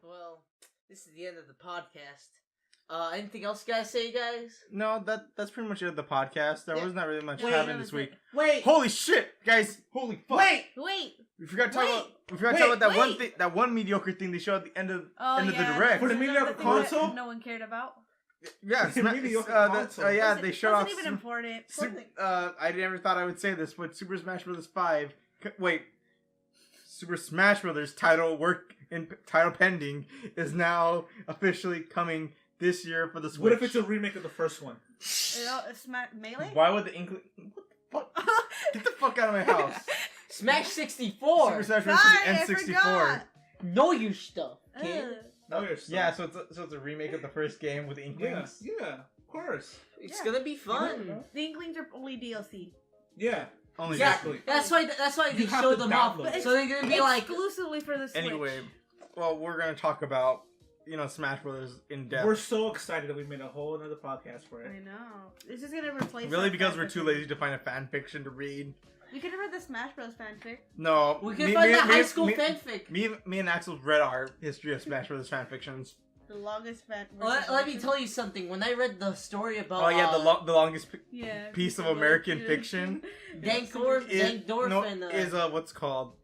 Well, this is the end of the podcast. Anything else you guys say, guys? No, that's pretty much it of the podcast. There was not really much happening this week. Wait! Holy shit, guys! Holy fuck! Wait! We forgot to talk about that one thing, that one mediocre thing they showed at the end of the direct. For the mediocre console? No one cared about. Yeah, they show off. Wasn't even important. I never thought I would say this, but Super Smash Bros. 5. Super Smash Bros. title pending is now officially coming this year for the Switch. What if it's a remake of the first one? Melee? Why would the Inkling... What the fuck? Get the fuck out of my house. Smash 64! Super Smash Bros. N64. Know your stuff, kid. Yeah, so it's a remake of the first game with Inklings? Yeah, of course. It's gonna be fun. The Inklings are only DLC. Yeah. Only exactly. That's why they showed them off. So they're gonna be like... Exclusively for the Switch. Anyway, well, we're gonna talk about... Smash Brothers in depth. We're so excited that we made a whole another podcast for it. I know. This is gonna replace. Really, because we're too lazy to find a fan fiction to read. We could have read the Smash Bros. Fanfic. No, we could find the high school fanfic. Me and Axel read our history of Smash Brothers fan fictions. The longest fan. Let me tell you something. When I read the story about the longest piece of American fiction. Dankdorf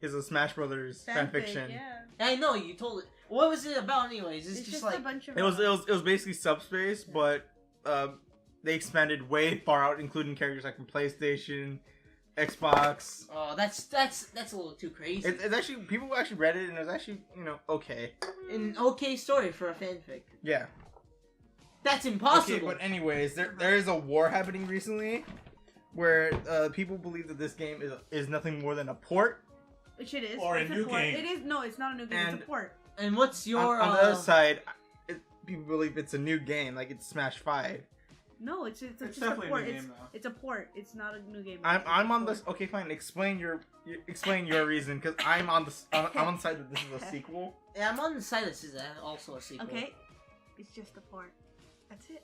is a Smash Brothers fan fiction. Yeah. I know you told it. What was it about, anyways? It's just like a bunch of. It was basically Subspace, but they expanded way far out, including characters like from PlayStation, Xbox. Oh, that's a little too crazy. It's actually, people actually read it, and it was actually okay. An okay story for a fanfic. Yeah. That's impossible. Okay, but anyways, there is a war happening recently, where people believe that this game is nothing more than a port. Which it is. Or a new game. It is. No, it's not a new game. It's a port. And what's your... On the other side, people believe it's a new game, like it's Smash 5. No, it's just a definitely port. A new game, though. It's a port. It's not a new game. I'm on this. Okay, fine. Explain your reason, because I'm on the side that this is a sequel. Yeah, I'm on the side that this is also a sequel. Okay, it's just a port. That's it.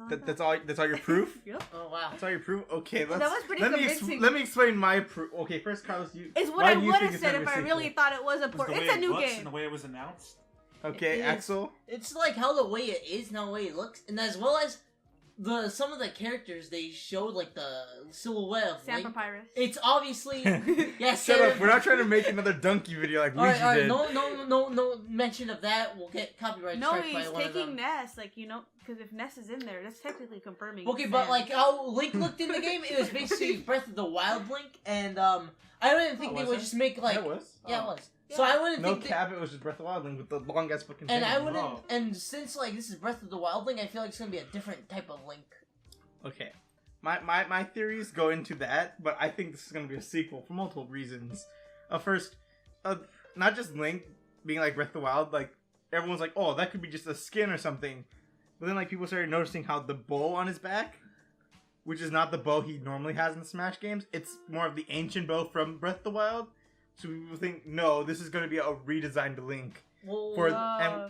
That's all your proof? Yep. Oh wow. That's all your proof? Okay, that was pretty convincing. Let me explain my proof. Okay, first, Carlos, it's what I would have said if I really thought it was a port. It's a new game. And the way it was announced. Okay, Axel? It's like how the way it is, not the way it looks, and as well as some of the characters they showed, like the silhouette of Sam Link. Papyrus. It's obviously Shut up. We're not trying to make another donkey video like Luigi did. No mention of that. We'll get copyright strike by one of them. No, he's taking Ness, because if Ness is in there, that's technically confirming. Okay, but like how Link looked in the game, it was basically Breath of the Wild Link, and I don't even think they would just make like. Yeah, it was. Yeah, it was. Yeah. So I wouldn't think it was just Breath of the Wild Link with the long ass fucking. And I wouldn't. And since like this is Breath of the Wild Link, I feel like it's gonna be a different type of Link. Okay, my theories go into that, but I think this is gonna be a sequel for multiple reasons. First, not just Link being like Breath of the Wild, like everyone's like, oh, that could be just a skin or something. But then like people started noticing how the bow on his back, which is not the bow he normally has in the Smash games, it's more of the ancient bow from Breath of the Wild. So people think, no, this is going to be a redesigned Link.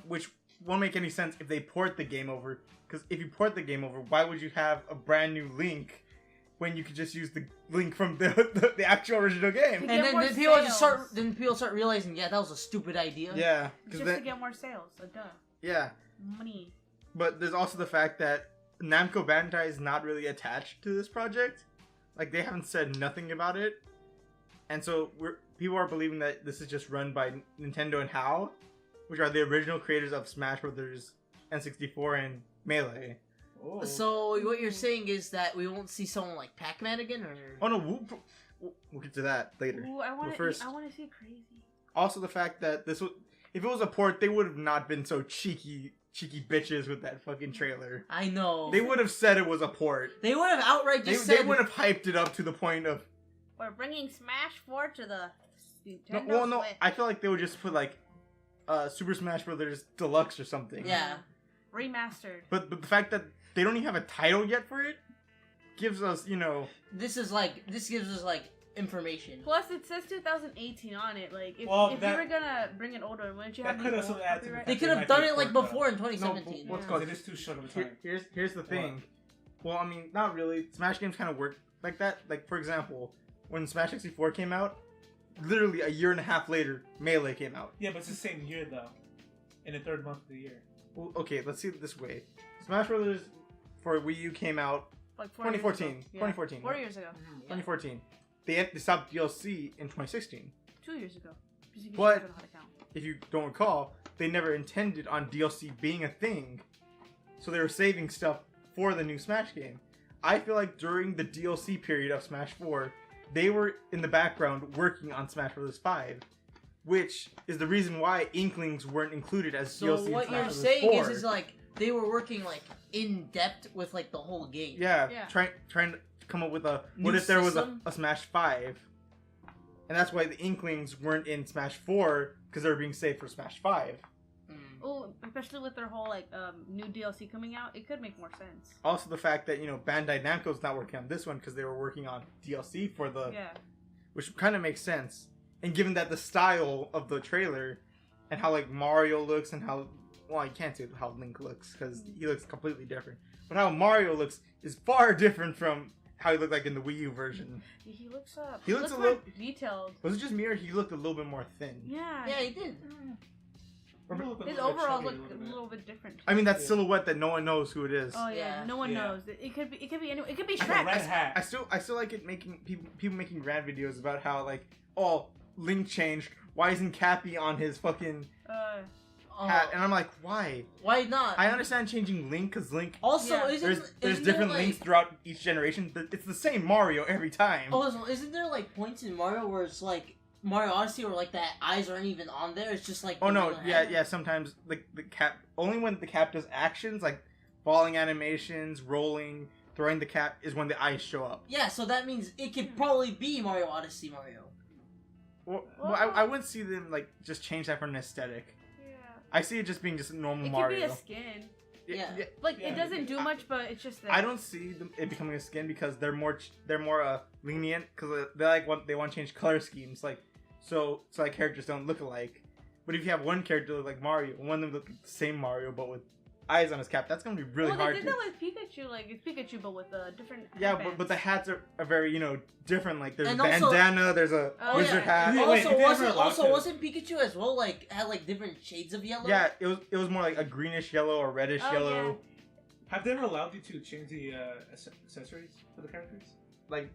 Which won't make any sense if they port the game over. Because if you port the game over, why would you have a brand new Link when you could just use the Link from the actual original game? And then people start realizing, yeah, that was a stupid idea. Yeah. Just to get more sales. Duh. Yeah. Money. But there's also the fact that Namco Bandai is not really attached to this project. Like, they haven't said nothing about it. And so people are believing that this is just run by Nintendo and HAL, which are the original creators of Smash Brothers N64 and Melee. Oh. So what you're saying is that we won't see someone like Pac-Man again, or? Oh no, we'll get to that later. Ooh, I want to see crazy. Also, the fact that if it was a port, they would have not been so cheeky bitches with that fucking trailer. I know. They would have said it was a port. They would have outright said. They would have hyped it up to the point of. We're bringing Smash 4 to the Nintendo no. I feel like they would just put like Super Smash Brothers Deluxe or something. Yeah. Remastered. But the fact that they don't even have a title yet for it gives us, This gives us like information. Plus, it says 2018 on it. Like, if you were gonna bring it older, wouldn't you have? They could have done it like before in 2017. No, what's called? It is too short of a time. Here's the thing. Well, I mean, not really. Smash games kind of work like that. Like, for example, when Smash 64 came out, literally a year and a half later, Melee came out. Yeah, but it's the same year though. in the third month of the year. Well, okay, let's see it this way. Smash Brothers for Wii U came out Like 2014. 2014. 4 years ago. 2014. They stopped DLC in 2016. 2 years ago. Because you But- don't know how to count. If you don't recall, they never intended on DLC being a thing. So they were saving stuff for the new Smash game. I feel like during the DLC period of Smash 4, they were in the background working on Smash Bros. 5. Which is the reason why Inklings weren't included as So DLC in what Smash you're Bros. saying 4. is like they were working like in depth with like the whole game. Yeah, Yeah. trying to come up with a what New if there was system? a Smash 5, and that's why the Inklings weren't in Smash 4 because they were being saved for Smash 5. Mm. Oh, especially with their whole like new DLC coming out, it could make more sense. Also, the fact that Bandai Namco's not working on this one because they were working on DLC for the, Yeah. which kind of makes sense. And given that the style of the trailer and how like Mario looks and how you can't say how Link looks because he looks completely different, but how Mario looks is far different from how he looked like in the Wii U version. He looks He looks a more little- detailed. Was it just me or he looked a little bit more thin? Yeah. Yeah, he did. His overalls look a little bit different. I mean, that Yeah. silhouette that no one knows who it is. Oh yeah, Yeah. no one Yeah. knows. It could be anyone. It could be Like a Shrek. red hat. I still like it making people making rant videos about how like Link changed. Why isn't Cappy on his fucking hat? And I'm like, why? Why not? I understand changing Link because Link. Also, Yeah. isn't There's isn't different there, like, links throughout each generation. It's the same Mario every time. Also, isn't there like points in Mario where it's like Mario Odyssey where like that eyes aren't even on there? It's just like Oh the no, regular yeah, head? yeah. Sometimes the cap only when the cap does actions like falling animations, rolling, throwing the cap is when the eyes show up. Yeah, so that means it could probably be Mario Odyssey Mario. Well, I wouldn't see them like just change that for an aesthetic. Yeah. I see it just being just a normal It Mario. could be a skin. Yeah. Like Yeah, it doesn't do much, but it's just there. I don't see it becoming a skin because they're more lenient because they want to change color schemes so like characters don't look alike. But if you have one character look like Mario, one of them look like the same Mario but with eyes on his cap, that's gonna be really well, hard. they did that with Pikachu. Like it's Pikachu, but with a different. Yeah, headbands. but the hats are very different. Like there's And a also- bandana, there's a Oh, wizard yeah. hat. Yeah, wait, Also, if they ever allowed to- wasn't Pikachu as well like had like different shades of yellow? Yeah, it was more like a greenish yellow or reddish Oh, yellow. Have they ever allowed you to change the accessories for the characters? Like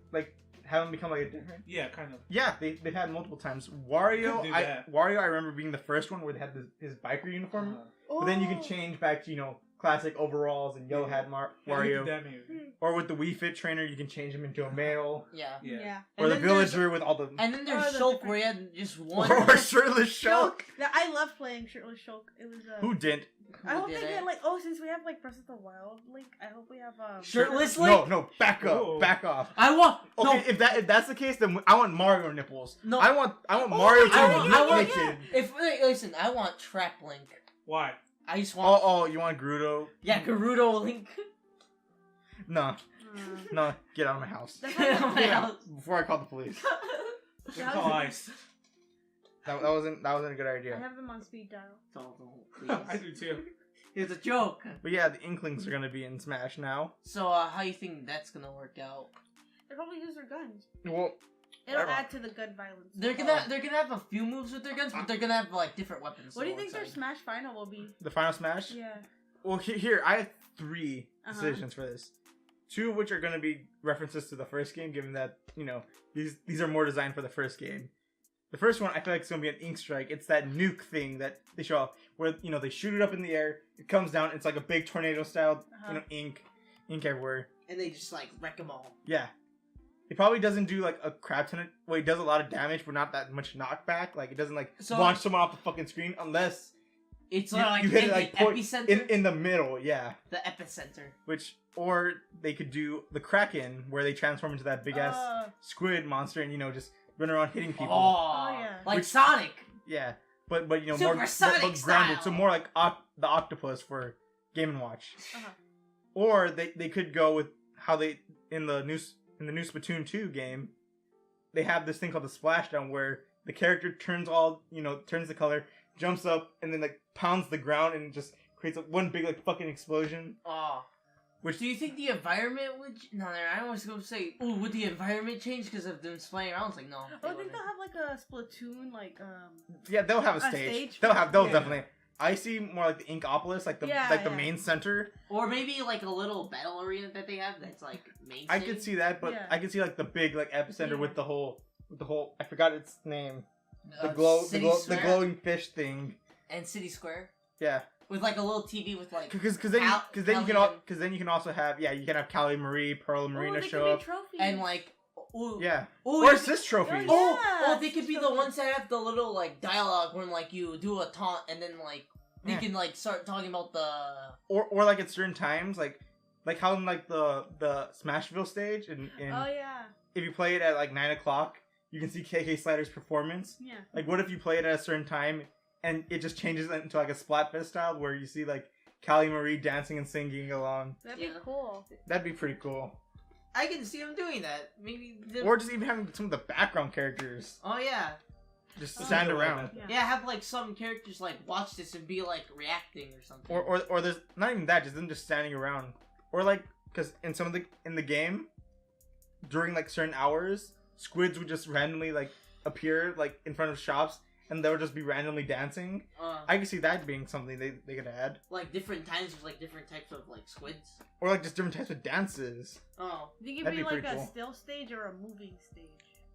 have them become like a different. Yeah, kind of. Yeah, they've had multiple times. Wario, Could do I that. remember being the first one where they had his biker uniform. But then you can change back to classic overalls and yellow hat Yeah, Wario. we did that maybe. Or with the Wii Fit trainer, you can change him into a male. Yeah. Yeah. Or And the then there's- villager with all the. And then there's Oh, the Shulk different- where you had just one. Or shirtless Shulk. Shulk. I love playing shirtless Shulk. It was Who didn't? I hope did they it? get since we have Breath of the Wild Link, I hope we have Shirtless Link? No, back up, Whoa. back off. I want Okay, no. if that's the case, then I want Mario nipples. No. I want Mario to I be want- I want- naked. Listen, I want Trap Link. Why? I just want. Oh, you want Gerudo? Yeah, Gerudo Link. No, get out of my house. That's Get out of my Get house. out before I call the police. We call ice. That wasn't a good I idea. have them on speed dial. Don't, I please. do too. It's a joke. But yeah, the Inklings are gonna be in Smash now. So, how you think that's gonna work out? They probably use their guns. Well, It'll I don't- add to the gun violence. They're gonna have a few moves with their guns, but they're gonna have like different weapons. What do you so think their it's Smash final will be? the final Smash. Yeah. Well, here I have 3 Uh-huh. decisions for this. 2 of which are gonna be references to the first game, given that these are more designed for the first game. The first one I feel like it's gonna be an Ink Strike. It's that nuke thing that they show off, where they shoot it up in the air, it comes down, it's like a big tornado style, Uh-huh. ink everywhere. and they just like wreck them all. Yeah. It probably doesn't do like a crap ton of. Well, it does a lot of damage, but not that much knockback. Like it doesn't like So- launch someone off the fucking screen unless It's you, like you hit in it like the point- epicenter. in the middle. Yeah. The epicenter. Or they could do the Kraken, where they transform into that big ass squid monster and just run around hitting people. Oh, yeah. Like Which- Sonic. Yeah, but more Super Sonic grounded, style. so more like the octopus for Game and Watch. Uh-huh. Or they could go with how they in the new Splatoon 2 game, they have this thing called the splashdown where the character turns the color, jumps up, and then like pounds the ground and just creates one big like fucking explosion. Oh. Which Do you think the environment would? No, I was going to say, ooh, would the environment change because of them playing around? I was like, no. Oh, I think they'll have like a Splatoon, like yeah, they'll have a A stage. stage? They'll Yeah. definitely. I see more like the Inkopolis, like the main center. Or maybe like a little battle arena that they have that's like main. I could see that, but I could see like the big like epicenter with the whole I forgot its name. The glowing fish thing. And City Square. Yeah. With like a little TV with like because then you can also have you can have Callie Marie, Pearl Marina show up and like or assist trophies. They could be the ones that have the little like dialogue when like you do a taunt and then like they can like start talking about the or like at certain times like how in like the Smashville stage and if you play it at like 9:00 you can see KK Slider's performance. Yeah. Like what if you play it at a certain time and it just changes into like a Splatfest style where you see like Callie Marie dancing and singing along. That'd be cool. That'd be pretty cool. I can see them doing that. Maybe or just even having some of the background characters. Oh yeah. Just stand around. Yeah, have like some characters like watch this and be like reacting or something. Or there's not even that, just them just standing around. Or like because in the game during like certain hours, squids would just randomly like appear like in front of shops and they would just be randomly dancing. I could see that being something they could add. Like different times with like different types of like squids. Or like just different types of dances. Oh. I think it'd be like a still stage or a moving stage.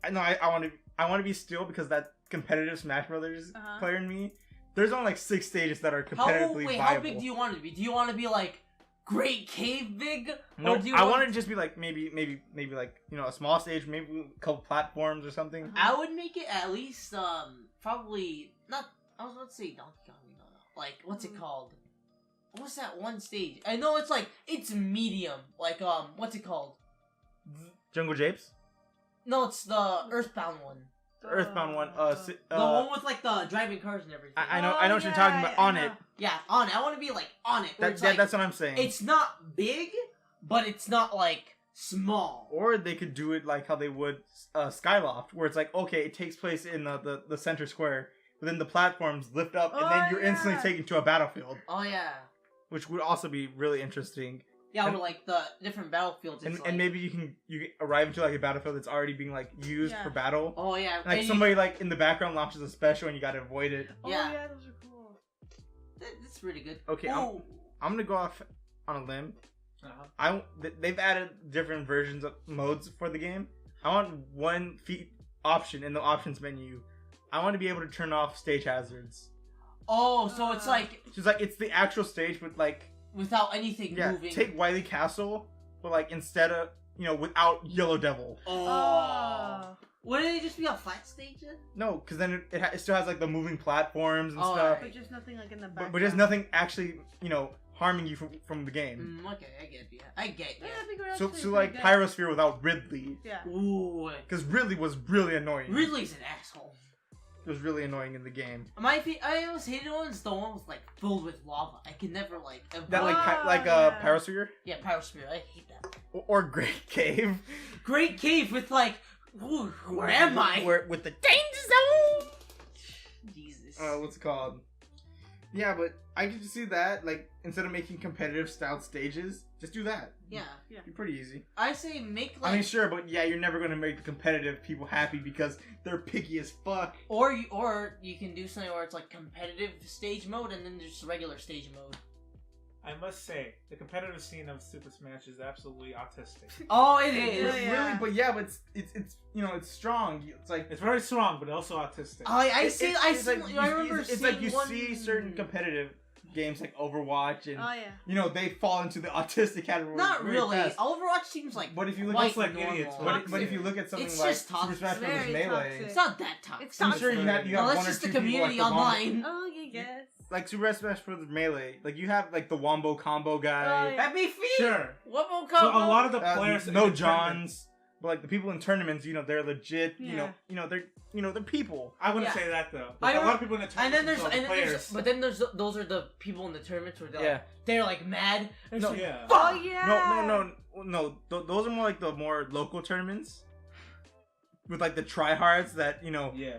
I want to be still because that competitive Smash Brothers player in me. There's only like 6 stages that are competitively viable. How big do you want it to be? Do you want to be like Great Cave big? No, I want to just be like maybe like a small stage, maybe a couple platforms or something. I would make it at least probably not. I was about to say Donkey Kong. No. Like what's it called? What's that one stage? I know it's medium. Like what's it called? Jungle Japes? No, it's the Earthbound one. The Earthbound one. The one with like the driving cars and everything. I know what you're talking about. On it. Yeah, on it. I want to be like on it. That's what I'm saying. It's not big, but it's not like small. Or they could do it like how they would Skyloft, where it's like okay, it takes place in the center square, but then the platforms lift up, and then you're instantly taken to a battlefield. Oh yeah. Which would also be really interesting. Yeah, or like the different battlefields. And maybe you can arrive into like a battlefield that's already being like used for battle. Oh yeah. And, like somebody like in the background launches a special and you gotta avoid it. Oh yeah, those are cool. That's really good. Okay, I'm gonna go off on a limb. They've added different versions of modes for the game. I want one option in the options menu. I want to be able to turn off stage hazards. Oh, so it's like it's the actual stage with like. Without anything moving. Take Wily Castle, but like instead of without Yellow Devil. Oh. Wouldn't it just be a flat stage then? No, because then it still has like the moving platforms and stuff. But just nothing like in the back. But just nothing actually harming you from the game. Okay, I get you. So like Pyrosphere without Ridley. Yeah. Ooh. Because Ridley was really annoying. Ridley's an asshole. It was really annoying in the game. I always hated one's the one with like filled with lava. I can never like avoid that Pyrosphere. Yeah, Pyrosphere. I hate that. Or Great Cave. Great Cave with like, ooh, where am I? With the danger zone. Jesus. What's it called? Yeah, but I could just see that like instead of making competitive styled stages, just do that. Yeah. Be pretty easy. I say make like. I mean, sure, but yeah, you're never gonna make the competitive people happy because they're picky as fuck. Or you can do something where it's like competitive stage mode and then there's regular stage mode. I must say, the competitive scene of Super Smash is absolutely autistic. Oh, it is. Really, but it's strong. It's like it's very strong, but also autistic. I remember it's like you see certain competitive games like Overwatch and they fall into the autistic category. Not really. Fast. Overwatch seems like but if you look at like idiots. But if you look at something it's like just Super Smash Bros. Melee, it's not that toxic. I'm sure you have that's one or just two the community people, like, online. Oh, you guess. Like Super Smash Bros. Melee, like you have like the Wombo combo guy. That'd be feet. Sure. Wombo combo. So a lot of the players, no Johns, but like the people in tournaments, they're legit. Yeah. They're people. I wouldn't say that though. Like, a lot of people in the tournaments. Those are the people in the tournaments where they're like mad. No, yeah. Oh yeah. No. Those are more like the more local tournaments. With like the tryhards that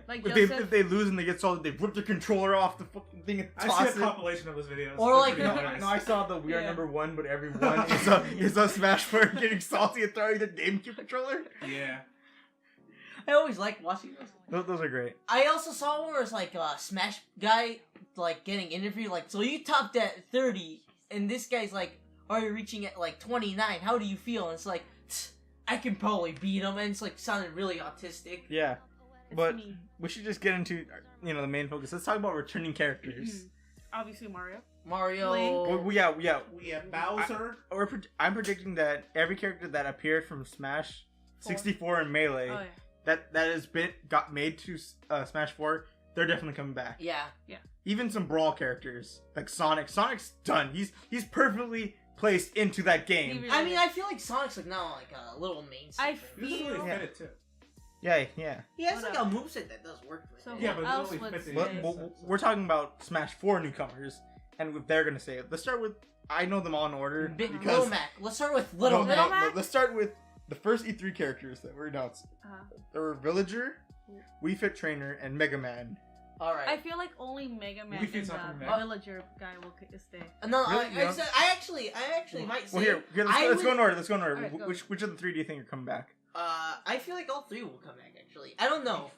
like if they lose and they get salted, they rip the controller off the fucking thing and toss I see a compilation of his videos. Or like no, I saw the we are number one, but everyone is a Smash player getting salty and throwing the GameCube controller. Yeah. I always like watching those. Those are great. I also saw one where it's like a Smash guy like getting interviewed, like, so you topped at 30, and this guy's like, are you reaching at like 29? How do you feel? And it's like, I can probably beat him, and it's like sounded really autistic. Yeah, It's but me. we should just get into the main focus. Let's talk about returning characters. Obviously Mario. Mario. Link. Well, yeah. We have Bowser. I'm predicting that every character that appeared from Smash 64 and Melee Oh yeah. got made to Smash 4, they're definitely coming back. Yeah. Even some Brawl characters like Sonic. Sonic's done. He's perfectly placed into that game. He really I mean, is. I feel like Sonic's like now like a little mainstay. I This is really feel. fit it too. Yeah. He has What like a moveset that does work with So it. Yeah, but else it's only would fit say- it. Well, we're talking about Smash 4 newcomers, and if they're gonna say it. Let's start with. I know them all in order Big because Little Mac. Let's start with Little No, Mac. Mac? let's start with the first E3 characters that were announced. There were Villager, Wii Fit Trainer, and Mega Man. All right. I feel like only Mega Man We and think the something back. Villager guy will stay. No, Really? I actually might say. Well, here I let's go in would- order. Let's go in order. Alright, go. Which of the three do you think are coming back? I feel like all three will come back. Actually, I don't know.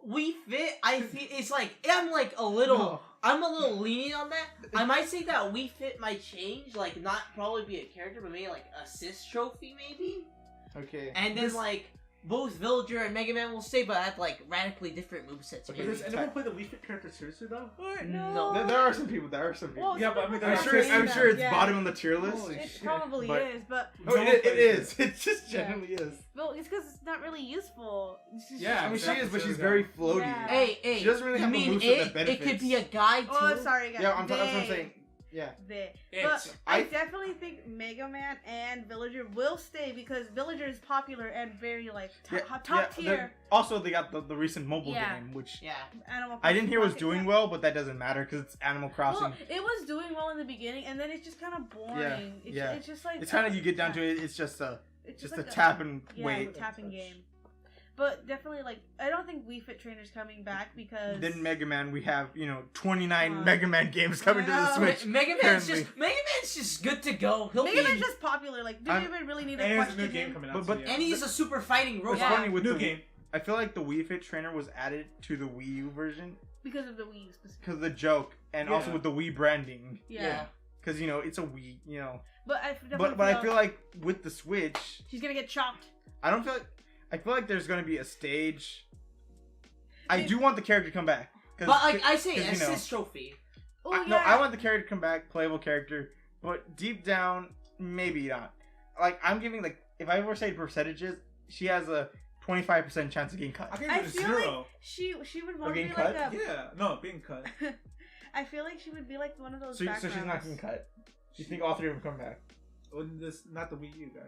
We Fit. I feel it's like I'm like a little. No. I'm a little lenient on that. I might say that We Fit might change. Like not probably be a character, but maybe like assist trophy maybe. Okay. And then like both Villager and Mega Man will stay, but have like radically different movesets. Okay, maybe. Does anyone play the Wii Fit character seriously though? No. There are some people. There are some people. Well, Yeah, but I mean, some I'm people sure- say I'm that, sure it's yeah. bottom on the tier list. Holy It shit. probably But- is, but Oh, it is. It just Yeah. genuinely is. well, it's because it's not really useful. It's just- Yeah, I mean, exactly. she is, but she's very floaty. Yeah. Hey, She doesn't really you have a mean moveset that it? It benefits. could be a guy too. Oh, sorry, guys. Yeah, that's what I'm saying. Yeah. But It's- I definitely think Mega Man and Villager will stay because Villager is popular and very like top tier. Also, they got the recent mobile Yeah. game, which Yeah. Animal I didn't hear was Crossing doing Pocket well, but that doesn't matter because it's Animal Crossing. Well, it was doing well in the beginning, and then it's just kind of boring. Yeah, It's just like it's kind of you get down to it. It's just a like tap and yeah, wait. tapping game. But definitely, like, I don't think Wii Fit Trainer's coming back because Then Mega Man, we have 29 Uh, Mega Man games coming to the I know. Switch. Mega Man's currently. just good to go. He'll Mega be. Man's just popular. Like, do you I'm- even really need And to he has a question new game him? coming out. But- so but- yeah. And he's a super fighting It's robot. Yeah. funny with New the game. I feel like the Wii Fit Trainer was added to the Wii U version Because of the Wii specifically. because of the joke, and also Yeah. with the Wii branding. Yeah. Because it's a Wii, But I definitely But I feel like with the Switch, she's gonna get chopped. I feel like there's gonna be a stage. I It- do want the character to come back. But like I say, 'cause, assist trophy. Oh No, I want the character to come back, playable character, but deep down, maybe not. Like I'm giving if I ever say percentages, she has a 25% chance of getting cut. I think I it's feel zero. she would want to getting be cut? like a. Yeah, no, being cut. I feel like she would be like one of those. So she's not backgrounds. getting cut. You think all three of them come back? When this, not the Wii U guy.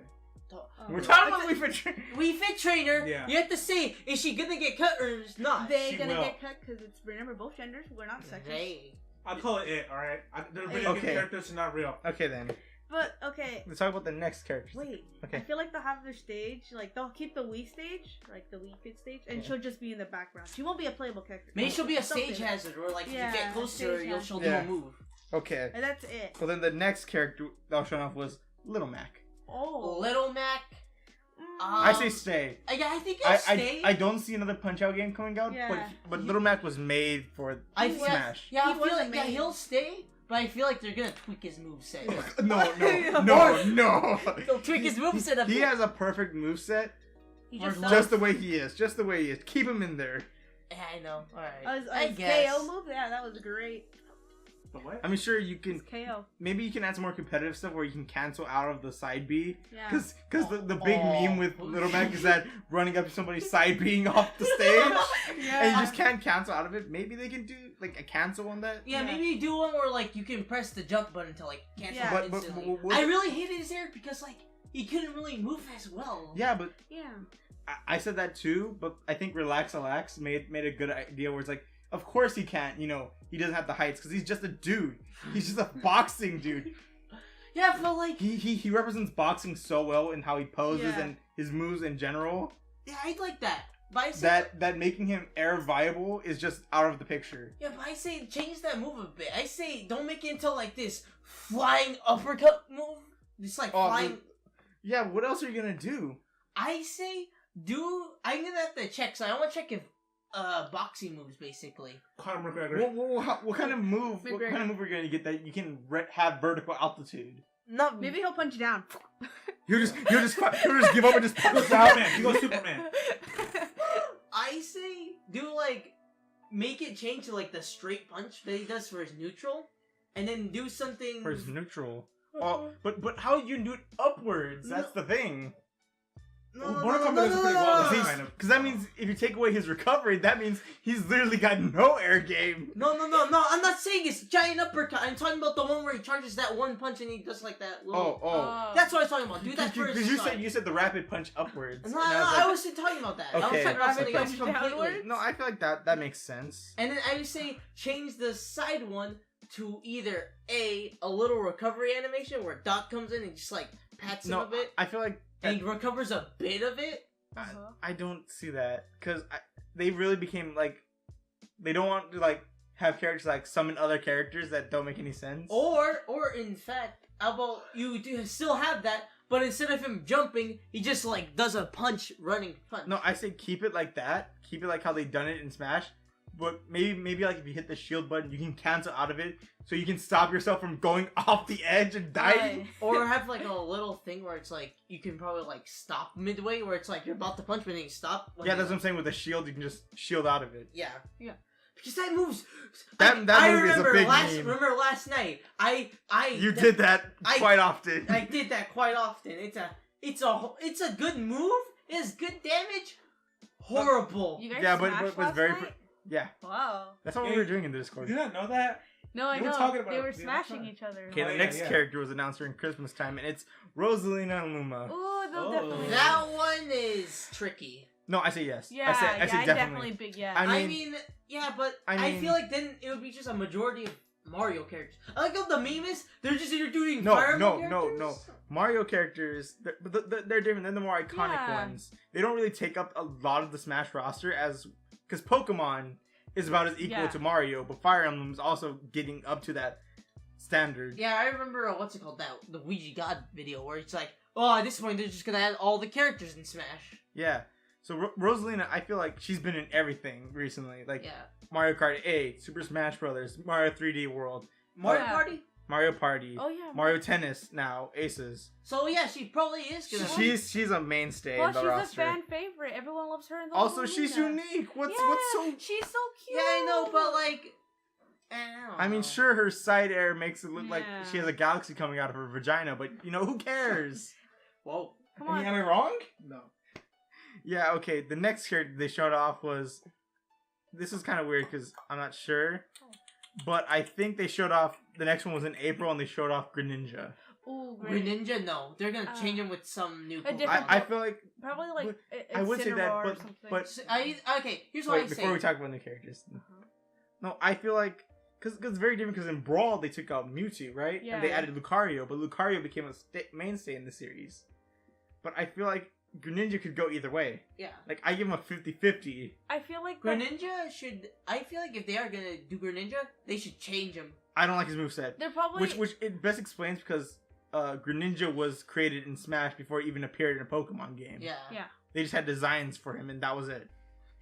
Oh. We're talking about Wii Fit. We Fit Trainer. Yeah. You have to say, is she gonna get cut or is not? They She gonna will. get cut because it's remember both genders. We're not sexist. Hey. I'll call it. All right. They're video Okay. game characters are not real. Okay then, But okay, let's talk about the next character. wait. Okay. I feel like they'll have their stage, like they'll keep the Wii stage, like the Wii Fit stage, and Yeah. she'll just be in the background. She won't be a playable character. Maybe she'll be a Something. stage hazard, or like if Yeah, you get close to her, stage she'll do Yeah. a move. Okay. And that's it. Well then, the next character that was shown off was Little Mac. Oh. Little Mac. I say stay. Yeah, I think he'll stay. I don't see another Punch Out game coming out, Yeah. but Little Mac was made for I He feel was- Smash. Yeah, I He feel wasn't like made. he'll stay, but I feel like they're gonna tweak his moveset. No. They'll tweak his moveset a He bit. has a perfect moveset, He just Just just the way he is. Just the way he is. Keep him in there. Yeah, I know. All right. I I guess. KO move. Yeah, that was great. The what? I mean, sure you can. KO. Maybe you can add some more competitive stuff where you can cancel out of the side B. Yeah. Because the big Oh. meme with Little Mac is that running up to somebody's side being off the stage. Yeah. And you just can't cancel out of it. Maybe they can do like a cancel on that. Yeah, Yeah. maybe you do one where like you can press the jump button to like cancel Yeah. it But instantly. what- I really hated his hair because like he couldn't really move as well. Yeah, but Yeah. I said that too. But I think Relax made a good idea where it's like, of course he can't. He doesn't have the heights because he's just a dude. He's just a boxing dude. Yeah, but like He represents boxing so well in how he poses Yeah. and his moves in general. yeah, I'd like that. But I say That making him air viable is just out of the picture. yeah, but I say change that move a bit. I say don't make it into like this flying uppercut move. Just like Oh, flying. Yeah, what else are you gonna do? I say I'm gonna have to check. So I want to check if boxing moves basically. Conor McGregor. What kind of move? What McGregor. kind of move are you gonna get that you can have vertical altitude? Not Maybe he'll punch you down. He'll just give up and just He goes punch out. Superman. He goes Superman. I say do like make it change to like the straight punch that he does for his neutral, and then do something For his neutral. Oh, but how you do it upwards? That's the thing. Mortal Kombat does it pretty well, though, kind of. Because that means if you take away his recovery, that means he's literally got no air game. No, I'm not saying it's giant uppercut. I'm talking about the one where he charges that one punch and he does like that little... That's what I was talking about. Do that for his Because you said the rapid punch upwards. No, and I wasn't talking about that. I was Okay. talking about something else Rapid completely. punch downwards? No, I feel like that makes sense. And then I would say change the side one to either a little recovery animation where Doc comes in and just like pats him a bit, I feel like and he recovers a bit of it. I don't see that because they really became like they don't want to like have characters like summon other characters that don't make any sense. Or in fact, how about you do still have that, but instead of him jumping, he just like does a running punch. No, I say keep it like that. Keep it like how they done it in Smash. But maybe like if you hit the shield button, you can cancel out of it, so you can stop yourself from going off the edge and dying. Or have like a little thing where it's like you can probably like stop midway, where it's like you're about to punch, but then you stop. Yeah, that's what I'm saying. With the shield, you can just shield out of it. Yeah. Because that moves. That movie is a big meme. Remember last night? You did that quite often. I did that quite often. It's a good move. It has good damage. Horrible. You guys Yeah, smashed but last very night? yeah. Wow. That's what we were doing in the Discord. You did not know that? No, I You were know. talking about They it were the smashing other time. each other. Okay, Oh, the yeah, next yeah. character was announced during Christmas time, and it's Rosalina and Luma. Ooh, they'll Oh. definitely. That one is tricky. No, I say yes. Yeah, I say definitely big yes. I I mean- mean, yeah, but I I mean- feel like then it would be just a majority of Mario characters. I like how the meme is they're just introducing No, Fire no, Emblem no, characters. no. Mario characters, they're different. They're the more iconic Yeah. ones. They don't really take up a lot of the Smash roster as because Pokemon is about as equal Yeah. to Mario, but Fire Emblem is also getting up to that standard. Yeah, I remember what's it called, the Ouija God video where it's like, oh, at this point they're just gonna add all the characters in Smash. Yeah. So Rosalina, I feel like she's been in everything recently, like Yeah, Mario Kart 8, Super Smash Brothers, Mario 3D World, Mario Yeah. Party. Mario Party, Oh yeah. Mario Tennis now, Aces. So yeah, she probably is gonna. She's a mainstay Well, in the she's roster. a fan favorite. Everyone loves her in the Also, whole she's arena. unique. What's Yeah, so? She's so cute. Yeah, I know, but like, I don't I mean, know. sure, her side air makes it look like Yeah. she has a galaxy coming out of her vagina, but you know, who cares? Whoa. Come I mean, on. am I wrong? No. Yeah, okay. The next character they showed off was. This is kind of weird because I'm not sure, but I think they showed off. The next one was in April, and they showed off Greninja. Ooh, great. Greninja, no, they're gonna change him with some new. a different- Pokemon. I feel like. Probably like I would say that, Incineroar or but something. So, okay, here's what Wait, I say. before we talk about new characters. Uh-huh. No, I feel like because it's very different. Because in Brawl they took out Mewtwo, right? Yeah. And they added Lucario, but Lucario became a mainstay in the series. But I feel like Greninja could go either way. Yeah. Like I give him a 50-50. I feel like that Greninja should. I feel like if they are gonna do Greninja, they should change him. I don't like his moveset. they're probably Which it best explains because Greninja was created in Smash before it even appeared in a Pokemon game. Yeah. Yeah. They just had designs for him and that was it.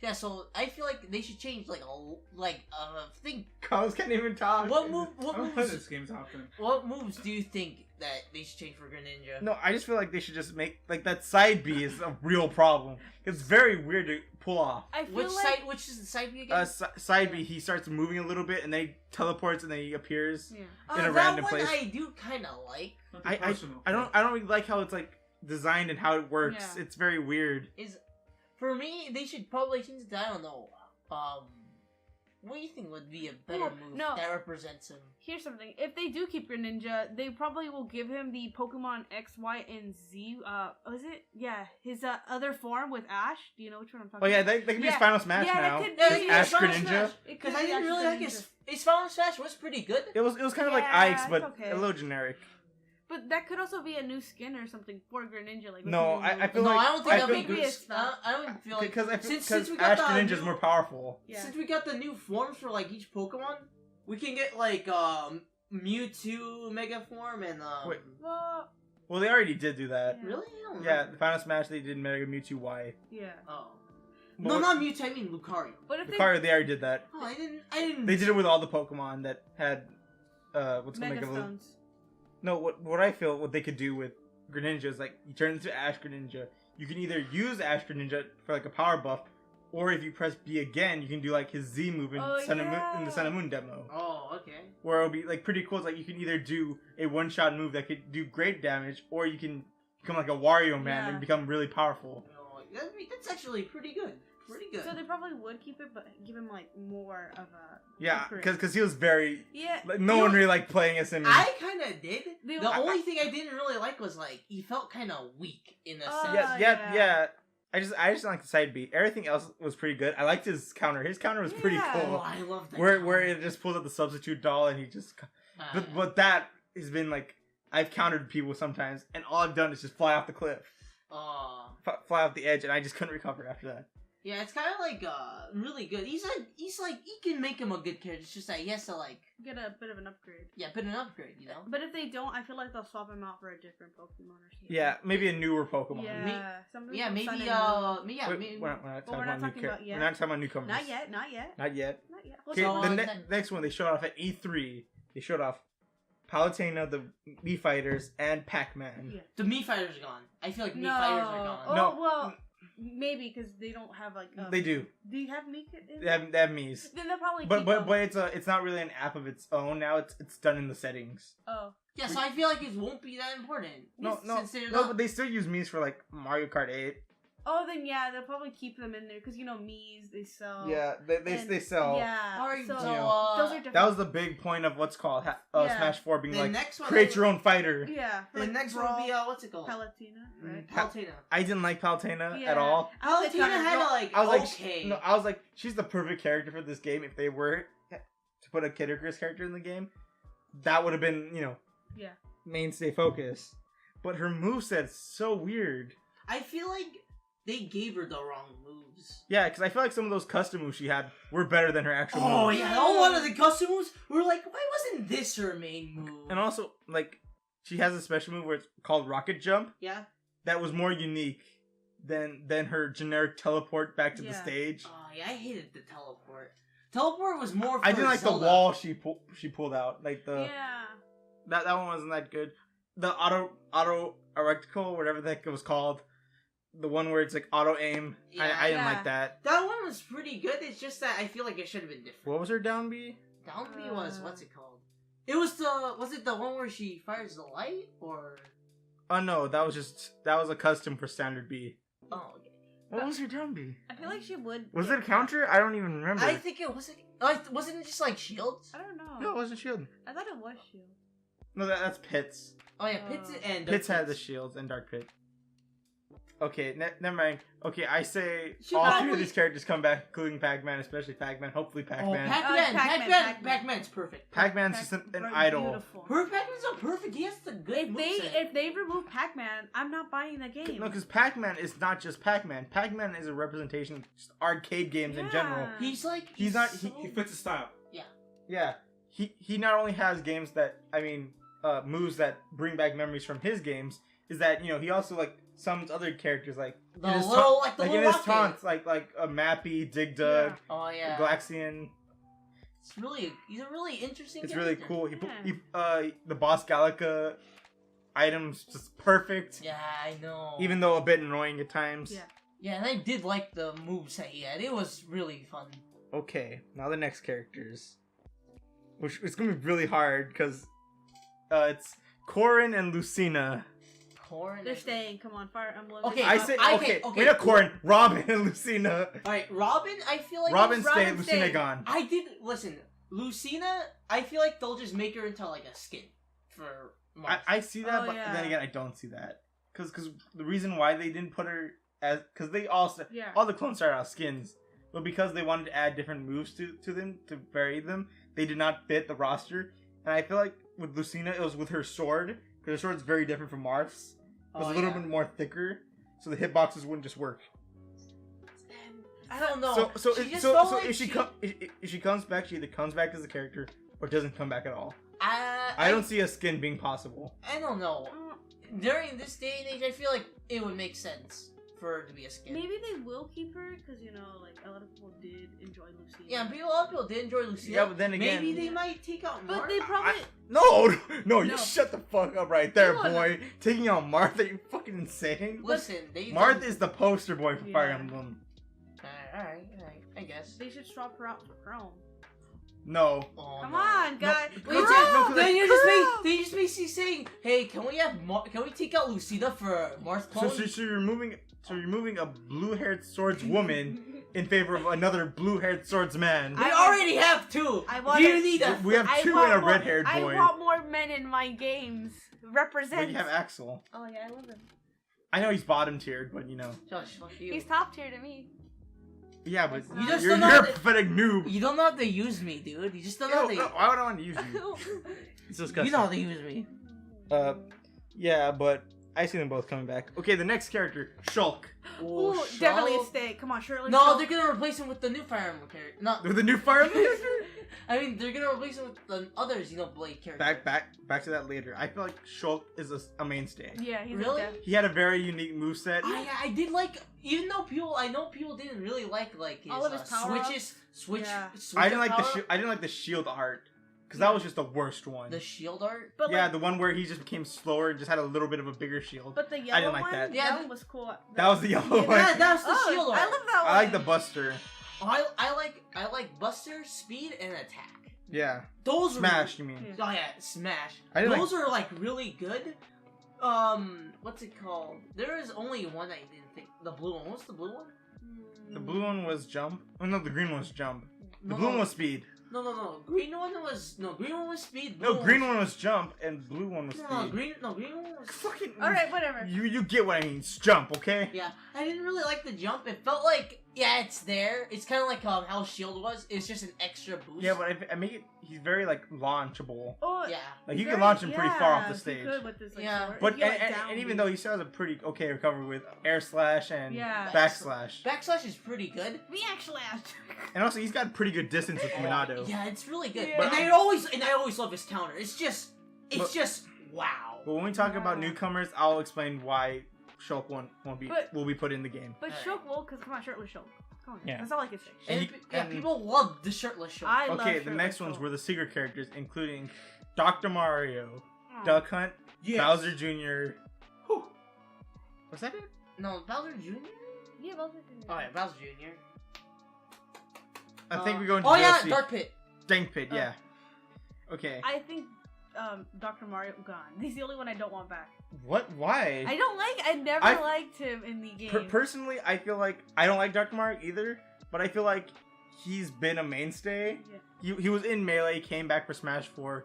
Yeah. So I feel like they should change like a thing. Carlos can't even talk. What move? I What don't play this moves? game often. What moves do you think that they should change for Greninja? No, I just feel like they should just make like that side B is a real problem. It's very weird to pull off. I feel Which like side? Which is the side view again? Side B, he starts moving a little bit and then he teleports and then he appears. yeah. in a that random one place. I do kind of like. Nothing personal. I don't really like how it's like designed and how it works. Yeah. It's very weird. Is for me, they should probably change it. I don't know. What do you think would be a better Oh, move no. that represents him? Here's something. If they do keep Greninja, they probably will give him the Pokemon X, Y, and Z. Was it? Yeah, his other form with Ash. Do you know which one I'm talking Oh yeah, about? that could be Yeah. his final smash Yeah, that now. could Yeah, be yeah, Ash Final Greninja. Smash. It could Because be I didn't Ash really like Greninja. his Final Smash was pretty good. It was kind of like Yeah, Ike's, it's but okay. a little generic. But that could also be a new skin or something for Greninja. Like No, with new I feel No, like I don't think I that'd feel- be good. Maybe it's not. I don't feel like because since we Ash got the Greninja is new- more powerful. Yeah. Since we got the new forms for like each Pokemon, we can get like Mewtwo Mega Form and Wait. Well, Well, they already did do that. really? I don't Yeah, know. the final smash they did Mega Mewtwo Y. yeah. Oh. No, not Mewtwo. I mean Lucario. But if Lucario, they already did that. Oh, I didn't. They did it with all the Pokemon that had what's they gonna Mega make a Stones. No, what I feel what they could do with Greninja is like you turn into Ash Greninja. You can either use Ash Greninja for like a power buff, or if you press B again, you can do like his Z move in, in the Sun and Moon demo. Oh, okay. Where it'll be like pretty cool. It's like you can either do a one-shot move that could do great damage, or you can become like a Wario Man and become really powerful. Oh, that's actually pretty good. Pretty good. So they probably would keep it, but give him like more of a because he was very like, no You one know, really liked playing as him. I kind of did. The only thing I didn't really like was like he felt kind of weak in a sense. Yeah. I just didn't like the side B. Everything else was pretty good. I liked his counter. His counter was pretty Oh, cool. I love that. Where it just pulls up the substitute doll and he just. But that has been like I've countered people sometimes, and all I've done is just fly off the cliff, fly off the edge, and I just couldn't recover after that. Yeah, it's kind of like really good. He's like you can make him a good character. It's just that he has to like get a bit of an upgrade. Yeah, bit of an upgrade, you know. But if they don't, I feel like they'll swap him out for a different Pokemon or something. Yeah, maybe a newer Pokemon. Yeah, maybe maybe. We're not talking about newcomers. Not yet. Okay, the next one they showed off at E3. They showed off Palutena, the Mii Fighters, and Pac-Man. Yeah. The Mii Fighters are gone. I feel like Mii Fighters are gone. Oh, well, maybe because they don't have like. They do. Do you have Mii? They have Mii's. Then they'll probably. But it's not really an app of its own now. It's done in the settings. Oh. Yeah, so I feel like it won't be that important. No, but they still use Mii's for like Mario Kart 8. Oh, then yeah, they'll probably keep them in there because you know Mii's they sell. Yeah, they sell. Yeah, so those are different. That was the big point of what's called Smash 4 being like create your own fighter. Yeah, the next one will be what's it called? Palutena, right? Palutena. I didn't like Palutena at all. Palutena had I was okay. No, I was like, she's the perfect character for this game. If they were to put a Kid Icarus character in the game, that would have been mainstay focus. But her moveset's so weird. I feel like they gave her the wrong moves. Yeah, because I feel like some of those custom moves she had were better than her actual moves. Oh, yeah. All one of the custom moves were like, why wasn't this her main move? And also, like, she has a special move where it's called Rocket Jump. Yeah. That was more unique than her generic teleport back to the stage. Oh, yeah, I hated the teleport. Teleport was more for I didn't like Zelda. the wall she pulled out. Like, the... Yeah. That one wasn't that good. The auto erectical, whatever the heck it was called. The one where it's like auto aim. Yeah, I didn't like that. That one was pretty good. It's just that I feel like it should have been different. What was her down B? Down B was what's it called? It was the one where she fires the light or? Oh no, that was a custom for standard B. Oh, okay. What was her down B? I feel like she would. Was it a counter? I don't even remember. I think it wasn't. Wasn't it just like shields? I don't know. No, it wasn't shield. I thought it was shield. No, that's Pits. Oh yeah, Pits and Pits had the shields and Dark Pit. Okay, never mind. Okay, I say She all probably... three of these characters come back, including Pac-Man, especially Pac-Man. Hopefully Pac-Man. Oh, Pac-Man's perfect. Pac-Man's just an idol. Beautiful. Pac-Man's so perfect. He has the good If they remove Pac-Man, I'm not buying the game. No, because Pac-Man is not just Pac-Man. Pac-Man is a representation of just arcade games in general. He's like he fits the style. Yeah. He not only has games that moves that bring back memories from his games, is that he also like summons other characters like the little in his taunts like a Mappy, Dig Dug, Galaxian. He's a really interesting. It's character. really cool. He the Boss Gallica items just perfect. Yeah, I know. Even though a bit annoying at times. Yeah. Yeah, and I did like the moveset he had. It was really fun. Okay, now the next characters, which it's gonna be really hard because it's Corrin and Lucina. They're staying. Come on, Fire Emblem. Okay, okay. Wait, not Corrin. Robin and Lucina. All right, Robin. I feel like Robin stayed. Lucina gone. I did listen. Lucina. I feel like they'll just make her into like a skin for. I see that, but then again, I don't see that because the reason why they didn't put her as because they all the clones started out skins, but because they wanted to add different moves to them to vary them, they did not fit the roster. And I feel like with Lucina, it was with her sword because her sword's very different from Marth's. It was a little bit more thicker, so the hitboxes wouldn't just work. I don't know. So if she comes back, she either comes back as a character or doesn't come back at all. I don't see a skin being possible. I don't know. During this day and age, I feel like it would make sense for her to be a skin. Maybe they will keep her because like a lot of people did enjoy Lucy. Yeah, a lot of people did enjoy Lucia. Yeah, but then again, maybe they might take out Mark. But they probably. No, you No. shut the fuck up right there, No, boy. Taking out Martha, you fucking insane. Listen, Martha is the poster boy for Fire Yeah. Emblem. Alright, I guess. They should swap her out for Chrome. No. Oh, Come no. on, guys. Wait, No, then, no, then you're Chrome! just basically saying, hey, can we take out Lucida for Marth clone? So you're removing a blue-haired swordswoman in favor of another blue-haired swordsman. We already have two. I Do want you need a? We have I two want and a more- red-haired boy. I want more men in my games. Represent. But you have Axel. Oh yeah, I love him. I know he's bottom tiered, but Josh, fuck you. He's top tier to me. Yeah, but You just you're don't know a that- pathetic noob. You don't know how to use me, dude. You just don't know how to. Why would I want to use you? It's disgusting. You know how to use me. Yeah, but I see them both coming back. Okay, the next character, Shulk. Ooh, Shulk. definitely a stay. Come on, shirtless. No, Shulk. they're gonna replace him with the new Fire Emblem character. Not. With the new Fire Emblem character? I mean, they're gonna replace him with the others, Blade character. Back to that later. I feel like Shulk is a mainstay. Yeah, he's Really? a def. He had a very unique moveset. I did like, even though I know people didn't really like his, All of his power-ups? switch. Yeah. I didn't like power- I didn't like the shield art because that was just the worst one. the shield art. But Yeah, like, the one where he just became slower and just had a little bit of a bigger shield. but the yellow didn't like one, that. Yeah, that one was cool. That was the yellow one. That's the Oh, shield art. I love that one. I like the Buster. I like Buster, Speed, and Attack. Yeah. Those Smash, you mean? Yeah. Oh yeah, Smash. I didn't Those are like really good. What's it called? There is only one I didn't think. The blue one. What's the blue one? The blue one was Jump. Oh no, the green one was Jump. The No, blue no. one was Speed. No. Green one was Speed. Blue No, one green was, one was Jump and blue one was Speed. green one was. Fucking. All right, whatever. You get what I mean. It's Jump, okay? Yeah, I didn't really like the jump. It felt like it's there. It's kind of like how Shield was. It's just an extra boost. Yeah, but I make it. He's very like launchable. Oh, yeah. Like you very- can launch him pretty far off the he stage. could with this, like, Yeah. sword. But He, like, and down even beat. though he still has a pretty okay recovery with air slash and Yeah. backslash, Backslash is pretty good. we actually asked. and also he's got pretty good distance with Minato. Yeah, it's really good. Yeah. And I always love his counter. It's just But- wow. But when we talk about Wow. newcomers, I'll explain why Shulk But- will be put in the game. But Alright. Shulk will, because come on, shirtless Shulk. Come on, Yeah. that's all I can say. And, and- people love the shirtless show. I love Okay, the shirtless next ones Shulk. were the secret characters, including Dr. Mario, Oh. Duck Hunt, Yes. Bowser Jr. Whew. Was that it? No, Bowser Jr. Yeah, Bowser Jr. Oh yeah, Bowser Jr. I think we go into Oh yeah, DLC. Dark Pit. Dank Pit, yeah. Okay. I think Dr. Mario gone. He's the only one I don't want back. What? Why? I never I- liked him in the game. Personally, I feel like I don't like Dr. Mario either, but I feel like he's been a mainstay. He was in Melee, came back for Smash 4.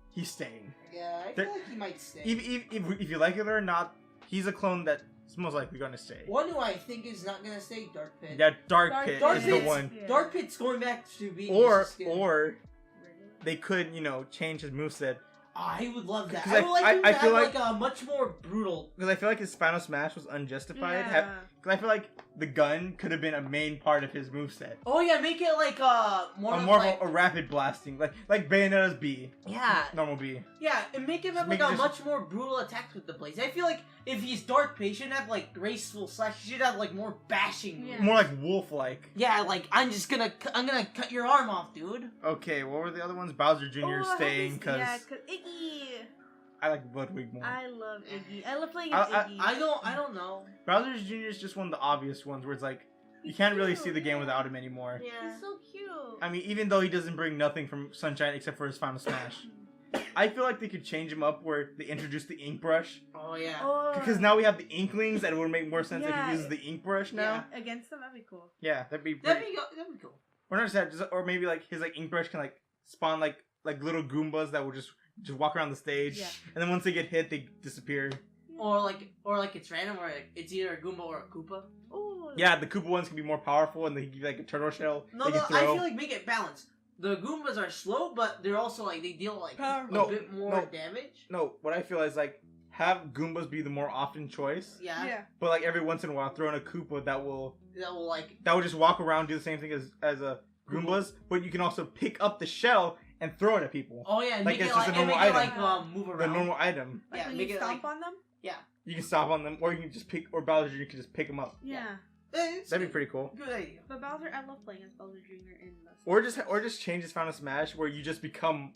He's staying. Yeah, I There- feel like he might stay. If you like it or not, he's a clone that's most likely going to stay. One who I think is not gonna stay, Dark Pit. Yeah, Dark Dark- Pit Dark is Pit's- the one. Yeah. Dark Pit's going back to being Or just a skin. they could, change his moveset. I would love that. 'Cause I would like him I to feel have like- a much more brutal. Because I feel like his Final Smash was unjustified. Yeah. Because I feel like the gun could have been a main part of his moveset. Oh yeah, make it like more of More like, of a rapid blasting, like Bayonetta's B, yeah, normal B. yeah, and make him have Make like a this- much more brutal attacks with the blades. I feel like if he's Dark Pit, he shouldn't have like graceful slash. He should have like more bashing. Yeah. More like wolf-like. Yeah, like I'm gonna cut your arm off, dude. Okay, what were the other ones? Bowser Jr. Oh, I hope staying he's- because yeah, cause Iggy. I like Ludwig more. I love Iggy. I love playing I- as Iggy. I don't know. Bowser Jr. is just one of the obvious ones where it's like you He's can't really cute, see the game yeah. without him anymore. Yeah. He's so cute. I mean, even though he doesn't bring nothing from Sunshine except for his Final Smash. I feel like they could change him up where they introduce the ink brush. Oh yeah. Oh, Because now we have the Inklings, and it would make more sense if Yeah. he uses the ink brush now. against them, that'd be cool. Yeah, that'd be That'd pretty. be cool. Or not just that, or maybe like his ink brush can like spawn like little Goombas that will just walk around the stage, Yeah. and then once they get hit, they disappear. Or like it's random, or like, it's either a Goomba or a Koopa. Oh. Yeah, the Koopa ones can be more powerful, and they give you like a turtle shell. No, they can I throw. feel like make it balanced. The Goombas are slow, but they're also like they deal like Powerful. No, a bit more no. damage. No, what I feel is like have Goombas be the more often choice, Yeah, Yeah. but like every once in a while throw in a Koopa that will that will like just walk around do the same thing as a Goombas, but you can also pick up the shell and throw it at people. oh yeah, Like, make it's it just like a and normal make it item. like move The around. normal item. Like Yeah, when make you it stomp like on them? you can stop on them, or you can just pick, or Bowser, you can just pick them up. Yeah. That'd be pretty cool. Good idea. But Bowser, I love playing as Bowser Jr. in the Or just change his Final Smash where you just become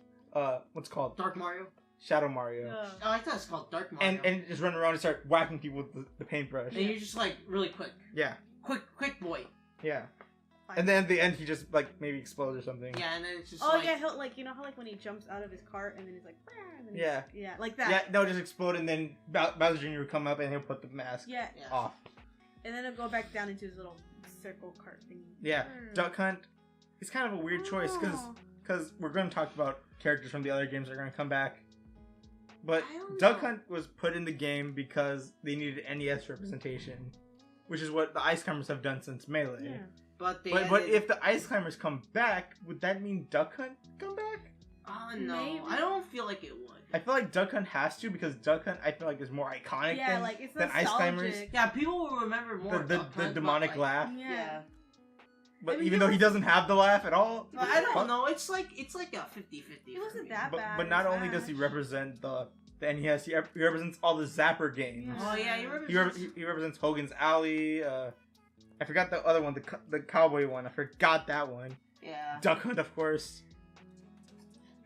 what's it called Dark Mario. Shadow Mario, Oh, I thought it's called Dark Mario. and just run around and start whacking people with the paintbrush. And you're just like really quick. Yeah, Quick boy. yeah. And then at the end, he just like maybe explodes or something. Yeah, and then it's just Oh like... yeah, he'll like you know how like when he jumps out of his cart and then he's like, "Brr," and then Yeah. yeah, like that. Yeah, no, just explode, and then Bowser Jr. would come up and he'll put the mask Yeah. Yeah. off. And then he'll go back down into his little circle cart thing. Yeah, Brr. Duck Hunt. It's kind of a weird choice Oh. because we're going to talk about characters from the other games that are going to come back. But I don't Duck know. Hunt was put in the game because they needed NES representation, which is what the Ice Climbers have done since Melee. Yeah. But they But if the Ice Climbers come back, would that mean Duck Hunt come back? no, Maybe. I don't feel like it would. I feel like Duck Hunt has to because Duck Hunt I feel like is more iconic Yeah, than, like it's than Ice Climbers. nostalgic. Yeah, people will remember more. The Duck Hunt, but, demonic like, laugh. Yeah. Yeah. But I mean, even he though he doesn't have the laugh at all. But I don't know. It's like a 50-50. He wasn't for me. that bad. But not in only does he Smash. represent the NES, he represents all the Zapper games. Yeah. Oh yeah, you remember? He represents Hogan's Alley. I forgot the other one, the cowboy one. I forgot that one. Yeah. Duck Hunt, of course.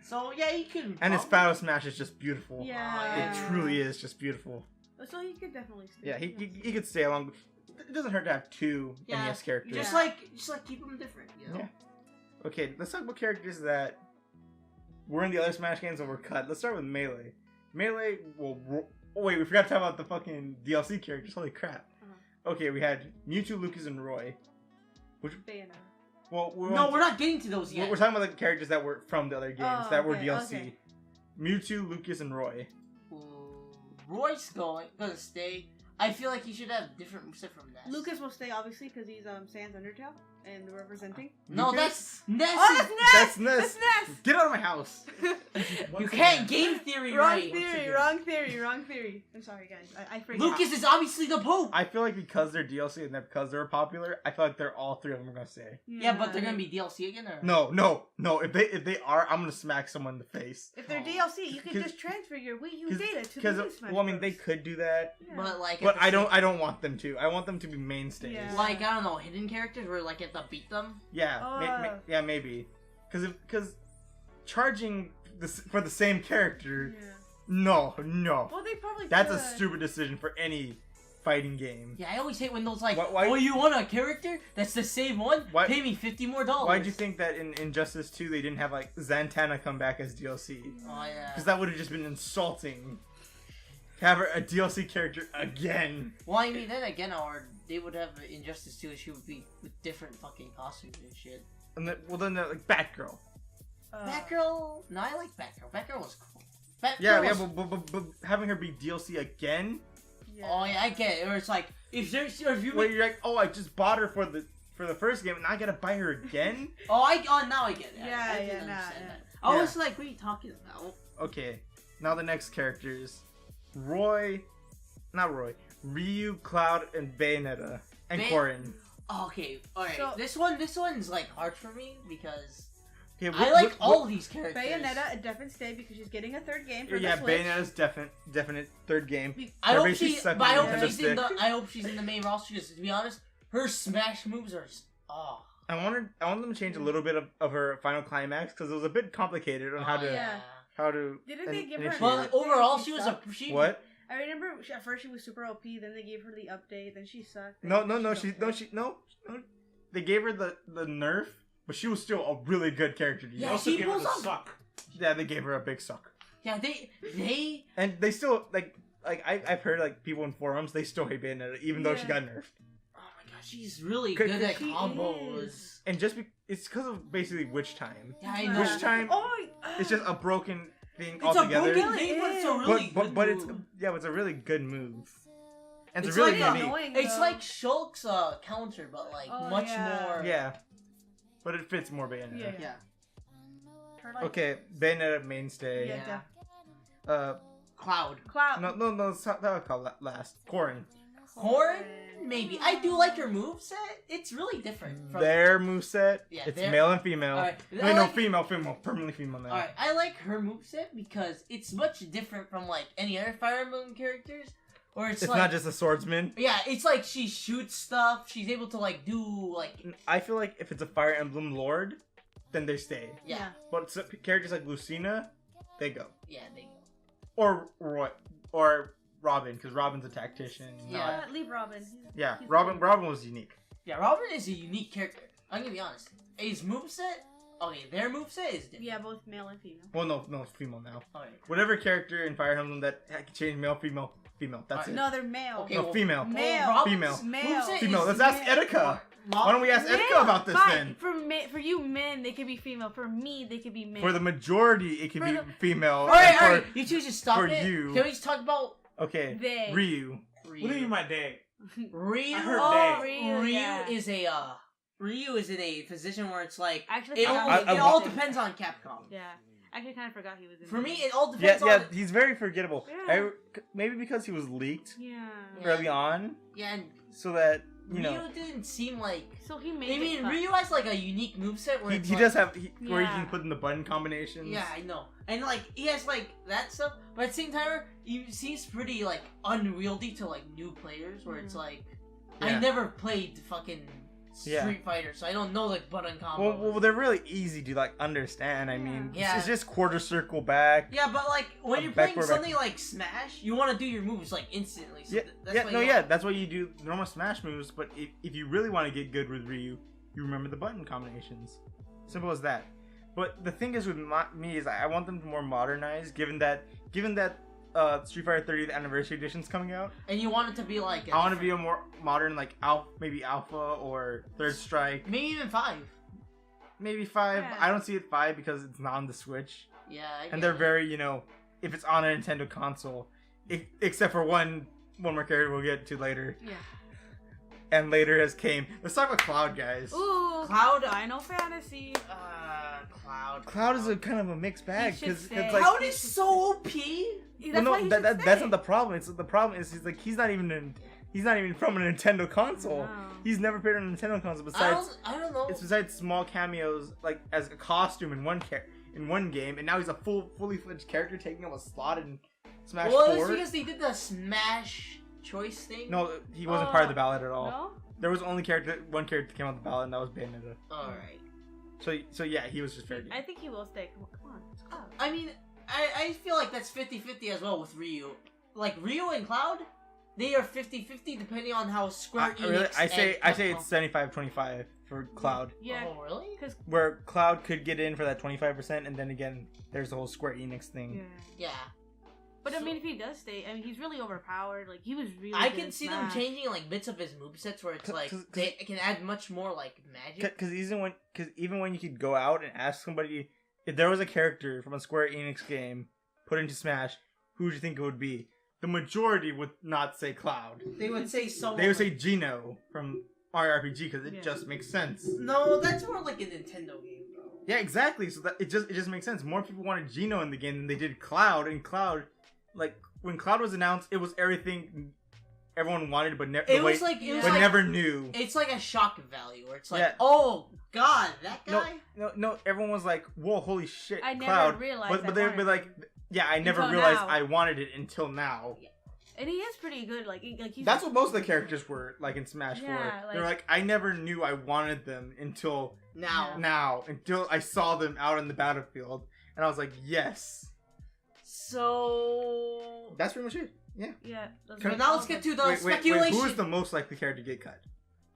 So yeah, you can. And his probably- Battle Smash is just beautiful. Yeah. It truly is just beautiful. So he could definitely stay. Yeah, he could stay along. It doesn't hurt to have two Yeah. NES characters. Just Yeah. like keep them different. You know? Yeah. Okay, let's talk about characters that were in the other Smash games that were cut. Let's start with Melee. Melee, oh wait, we forgot to talk about the fucking DLC characters. Holy crap. Okay, we had Mewtwo, Lucas, and Roy. Bayonetta. Well, No, we're not getting to those yet. We're talking about the characters that were from the other games Oh, that were okay, DLC. okay. Mewtwo, Lucas, and Roy. Roy's gonna stay. I feel like he should have different moveset from Ness. Lucas will stay obviously because he's Sans Undertale and representing. No, Lucas? that's Ness. Oh, that's Ness. That's Ness. That's Ness. Get out of my house. You can't game theory Wrong right. theory. Wrong theory. Wrong theory. I'm sorry, guys. I forgot. Lucas is obviously the Pope. I feel like because they're DLC and because they're popular, I feel like they're all three of them are gonna stay. Yeah, but they're gonna be DLC again, or No. If they are, I'm gonna smack someone in the face. If they're DLC, you can 'Cause- just transfer your Wii U data to the Because new Smash well, I mean, Bros. they could do that, Yeah. But like, but at the I same- don't want them to. I want them to be mainstays. Yeah. Like I don't know, hidden characters where like you have to beat them. Yeah, yeah, maybe. Because charging for the same character, Yeah. no. Well, they probably. That's a could. stupid decision for any fighting game. Yeah, I always hate when those like, Why- oh, you want a character that's the same one? Why- Pay me $50 more. Why'd you think that in Injustice 2 they didn't have like Zantana come back as DLC? Oh yeah. Because that would have just been insulting. To have a DLC character again. Well, I mean, then again, or they would have Injustice 2 and she would be with different fucking costumes and shit. And then like Batgirl. Batgirl? No, I like Batgirl. Batgirl was cool. Yeah, Batgirl yeah, was- but having her be DLC again. Yeah. Oh yeah, I get it. Or it's like if you Where you're like, oh, I just bought her for the first game, and now I gotta buy her again. now I get it. Yeah, I didn't yeah, understand nah, that. yeah. I was like, what are you talking about? Okay, now the next characters: Ryu, Cloud, and Bayonetta, and Corrin. Okay, alright. So- this one's like hard for me because Okay, I like all these characters. Bayonetta a definite stay because she's getting a third game for Yeah, the Switch. Bayonetta's definite third game. I They're hope basically she, sucking but I hope Nintendo she's in stick. I hope she's in the main roster. Because to be honest, her smash moves are. I want them to change a little bit of her final climax because it was a bit complicated on how to yeah. how to. Didn't they give her initiate an it. But update? overall, She she was a sucked. she. What? I remember at first she was super OP, then they gave her the update, then she sucked. No, then no. They gave her the nerf, but she was still a really good character to use. Yeah, Also she give her pulls the off- suck. Yeah, they gave her a big suck, Yeah, they. and they still like I've heard like people in forums they still hate Bayonetta even though she Yeah. got nerfed, Oh my god, she's really Could- good at she combos. is. and it's because of basically Witch Time. Yeah, I Yeah. know. Witch Time, Oh, it's just a broken thing It's a altogether. broken thing, but it's a really good but it's move. it's a really good move, and it's, It's really like unique. annoying. It's though. like Shulk's counter, but like Oh, much yeah. more. Yeah, but it fits more Bayonetta. Yeah. Yeah. Her, like, Okay, Bayonetta mainstay. Yeah. Cloud. Cloud. No, that'll call last. Corrin. Corrin? Maybe. I do like her moveset. It's really different. From... Their moveset, Yeah, it's their- male and female. Alright, Wait, I no, like- female, permanently female now. Alright, I like her moveset because it's much different from like any other Fire Emblem characters Where it's It's like, not just a swordsman. yeah, it's like she shoots stuff. She's able to like do like I feel like if it's a Fire Emblem Lord, then they stay. yeah, But some characters like Lucina, they go. yeah, they go. Or Robin, because Robin's a tactician. Yeah. Leave Robin. Yeah, He's Robin cool. was unique. Yeah, Robin is a unique character. I'm gonna be honest. His moveset, okay, their moveset is different. Yeah, both male and female. Well, no, it's female now. Alright. Whatever character in Fire Emblem that can change male, female. That's it. No, they're male. Okay, No, well, female. Male. Robin's Female. Male. moveset Female. is Let's ask male. Etika. Mom- Why don't we ask Etika about this Fine. then? For you men, they can be female. For me, they can be male. For the majority, it can For be the- female. Alright, And for- alright. You two just stop for it. you- Can we just talk about Okay, They. Ryu. What do you mean my day? Ryu? I heard Oh, they. Ryu, Ryu yeah. is a Ryu is in a position where it's like Actually, it I all I- depends on Capcom. Yeah. Actually, kind of forgot he was in For me, there. it all Yeah, depends on he's very forgettable. Yeah. Maybe because he was leaked Yeah. Yeah. early on, yeah. And so that Ryu know didn't seem like. So he made I mean, it cut. Ryu has like a unique moveset where he it's he like, does have where you Yeah. can put in the button combinations. Yeah, I know, and like he has like that stuff, but at the same time, he seems pretty like unwieldy to like new players. Where it's like, I Yeah. never played fucking Street Yeah. Fighter, so I don't know like button combos. Well, they're really easy to like understand. I mean, Yeah. it's just quarter circle back. yeah, but like when A you're playing backward something like Smash, you want to do your moves like instantly. So Yeah, that's yeah, why no, you yeah, that's why you do normal Smash moves. But if you really want to get good with Ryu, you remember the button combinations. Simple as that. But the thing is with me is I want them to more modernize, given that Street Fighter 30th Anniversary Edition's coming out. And you want it to be like I want to be a more modern, like maybe Alpha or Third Strike, maybe even 5. maybe 5. Yeah. I don't see it 5 because it's not on the Switch, Yeah, I get and they're it. very if it's on a Nintendo console, except for one more character we'll get to later. Yeah. And later has came. Let's talk about Cloud, guys. Ooh. Cloud- Final Fantasy. Cloud. Cloud is a kind of a mixed bag should because stay. it's like Cloud is so OP. That's well, why no, he that's should not stay. the problem. The problem is he's not even from a Nintendo console. No. He's never played on a Nintendo console besides I don't know. it's besides small cameos like as a costume in one game, and now he's a fully fledged character taking up a slot in Smash Well, 4. it's because they did the Smash choice thing. No, he wasn't part of the ballot at all. No? There was only one character that came on the ballot, and that was Bayonetta. Alright. So yeah, he was just fair game. I think he will stay. Come on. It's Cloud. I mean, I feel like that's 50-50 as well with Ryu. Like, Ryu and Cloud, they are 50-50 depending on how Square Enix I say and it's 75-25 for Cloud. Yeah. Oh, really? Because Where Cloud could get in for that 25%, and then again, there's the whole Square Enix thing. yeah. Yeah. But I So- mean, if he does stay, I mean, he's really overpowered. Like he was really. I good can in see them Smash. changing like bits of his movesets where it's like 'Cause- they can add much more like magic. Because even when you could go out and ask somebody if there was a character from a Square Enix game put into Smash, who would you think it would be? The majority would not say Cloud. They would say someone. They would say Gino from Mario RPG because it Yeah. just makes sense. No, that's more like a Nintendo game, bro. Yeah, exactly. So that it just makes sense. More people wanted Gino in the game than they did Cloud. And Cloud, like when Cloud was announced, it was everything everyone wanted, but It was like never knew. It's like a shock value where it's like, Yeah. oh god, that No, guy. no. Everyone was like, "Whoa, holy shit, I never Cloud!" realized but I they would be wanted like, "Yeah, I never Until realized now. I wanted it until now." And he is pretty good. Like he's. That's what most of the characters were like in Smash 4. Yeah, They're like, "I never knew I wanted them until Now. until I saw them out in the battlefield," and I was like, "Yes." So That's pretty much it. Yeah. Yeah. that's Can- but like now let's awesome. get to the Wait, speculation. who is the most likely character to get cut?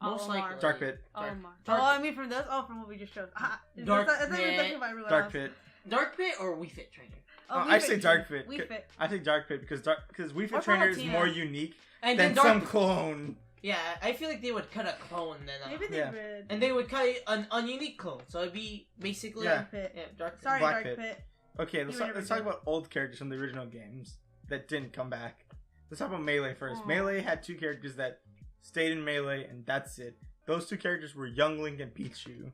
most Omar. likely Dark Pit. Dark- Omar. Dark- Oh, I mean from this. Oh, from what we just showed. Dark I thought you were Pit. talking about everyone Dark else. Pit. Dark Pit or Wii Fit Trainer? Oh, I Wii say Fit Dark too. Pit. Wii Fit. I think Dark Pit because Wii Fit Or Trainer is Palutena. more unique And than then Dark some clone. Yeah, I feel like they would cut a clone then. Maybe they Yeah. would. And they would cut an unique clone, so it'd be basically Yeah. Dark Pit. Dark Pit. Sorry, Black Dark Pit. Pit. Okay, let's You were talk, never let's talk good. about old characters from the original games that didn't come back. Let's talk about Melee first. Aw. Melee had two characters that stayed in Melee, and that's it. Those two characters were Young Link and Pichu.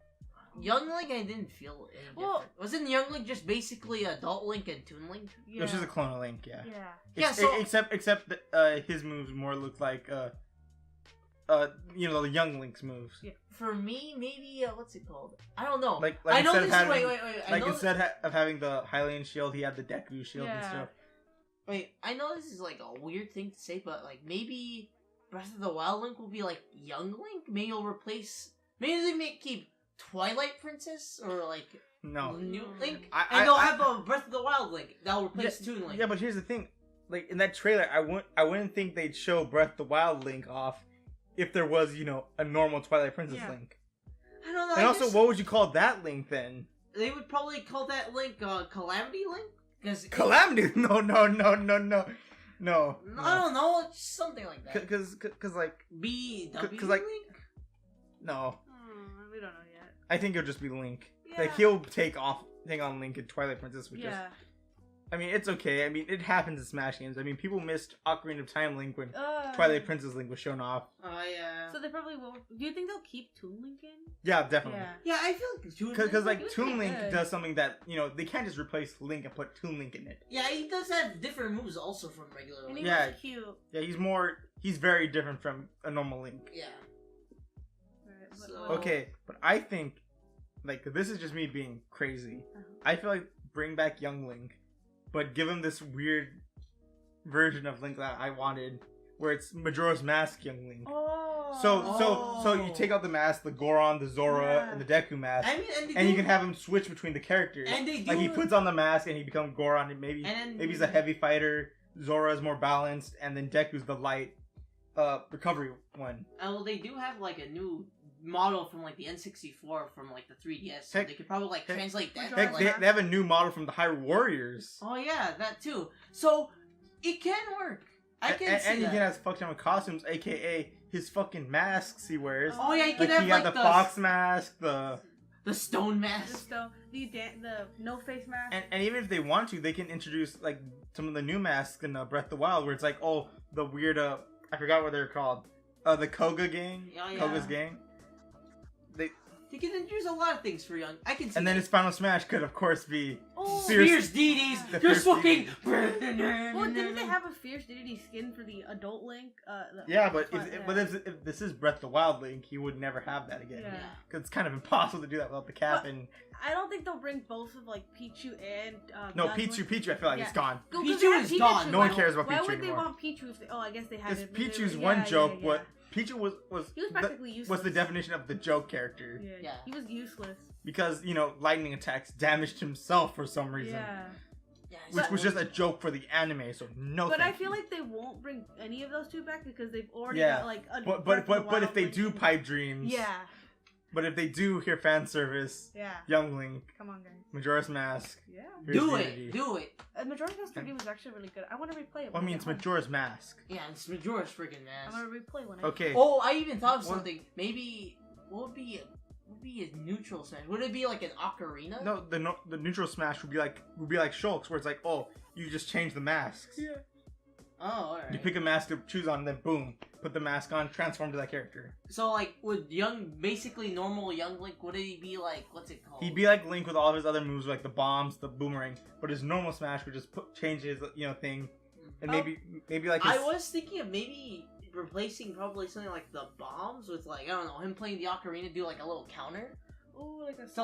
Young Link, I didn't feel any Well- different. Wasn't Young Link just basically Adult Link and Toon Link? Yeah. Which is a clone of Link, yeah. Yeah. Yeah, so- except that his moves more look like the Young Link's moves. Yeah. For me, maybe what's it called? I don't know. Like I know instead this. of having Wait. I like know instead of having the Hylian shield, he had the Deku shield and Yeah. stuff. Wait, I know this is like a weird thing to say, but like maybe Breath of the Wild Link will be like young Link. Maybe you'll replace. Maybe they may keep Twilight Princess or like No. New Link, I- and they'll I- have a Breath of the Wild Link that'll replace Toon Link. Yeah, but here's the thing. Like, in that trailer, I wouldn't think they'd show Breath of the Wild Link off if there was, a normal Twilight Princess Yeah. Link. I don't know. And I also, guess what would you call that Link then? they would probably call that Link Calamity Link. Because Calamity? No. I don't know, it's something like that. Cause like, BW 'cause, like- Link. no. We don't know yet. I think it'll just be Link. Yeah. Like, he'll take on Link in Twilight Princess, which is... Yeah. I mean, it's okay. I mean, it happens in Smash games. I mean, people missed Ocarina of Time Link when Twilight Princess Link was shown off. Oh yeah. So they probably will. Do you think they'll keep Toon Link in? Yeah, definitely. Yeah. Yeah, I feel like Toon Because Link. like It was Toon pretty Link good. does something that they can't just replace Link and put Toon Link in it. Yeah, he does have different moves also from regular And Link. he Yeah. was cute. Yeah, he's very different from a normal Link. Yeah. Right, but So- what- Okay, but I think like this is just me being crazy. I feel like bring back Young Link, but give him this weird version of Link that I wanted, where it's Majora's Mask Young Link. Oh. So you take out the mask, the Goron, the Zora, Yeah. and the Deku mask, I mean, and you can have him switch between the characters. And they do. Like he puts on the mask and he becomes Goron, and maybe he's a heavy fighter. Zora's more balanced, and then Deku's the light, recovery one. Well, they do have like a new model from like the N64 from like the 3DS. So Heck- they could probably like heck- translate that. Majora's Heck, to, like, they have a new model from the Hyrule Warriors. oh yeah, that too. So it can work. I can see and he that. can have fucking costumes, aka his fucking masks he wears. Oh yeah, he Like could he have had like the fox mask, the stone mask. Just the no face mask. and even if they want to, they can introduce like some of the new masks in Breath of the Wild, where it's like, oh, the weird I forgot what they're called, the Koga gang, Oh, yeah. Koga's gang. He can introduce a lot of things for young. I can see. And then that. his final smash could, of course, be Oh, Fierce- Fierce deities. the You're Fierce fucking. Well, didn't they have a Fierce Deity skin for the adult Link? yeah, but Fun, if this is Breath of the Wild Link, he would never have that again. Yeah. Because it's kind of impossible to do that without the cap. But- And I don't think they'll bring both of like Pichu and no, Young Pichu, Link. I feel like Yeah. it's gone. Go- 'cause Pichu they have is gone. No one Why- cares about Why Pichu would they anymore. want Pichu if they? Oh, I guess they had Because it. Pichu's yeah, one yeah, joke. yeah. What Pichu was He was practically useless. was the definition of the joke character. Yeah, Yeah. he was useless. Because lightning attacks damaged himself for some reason, Yeah, Yeah, which so- was just a joke for the anime. So no. but I thank feel you. like they won't bring any of those two back because they've already Yeah. got like. A But Breath of the but if Wild they Link do and- pipe dreams, Yeah, But if they do hear fan service, yeah. Young Link, Come on, guys. Majora's Mask, Yeah. Fierce Do Deity. it. Do it. Majora's Mask 3D was actually really good. I want to replay it. Well, I when mean, get it's home. Majora's Mask. Yeah, it's Majora's freaking I mask. want to replay when I. Okay. Oh, I even thought of What? something. Maybe what would be a neutral smash? Would it be like an ocarina? No, the neutral smash would be like Shulk's, where it's like, oh, you just change the masks. Yeah. Oh, alright. You pick a mask to choose on, then boom, put the mask on, transform to that character. So like, would basically normal young Link, would he be like, what's it called? He'd be like Link with all of his other moves, like the bombs, the boomerang, but his normal smash would just change his thing, and Oh. maybe like his, I was thinking of maybe replacing probably something like the bombs with like, I don't know, him playing the ocarina, do like a little counter. Oh, like a. So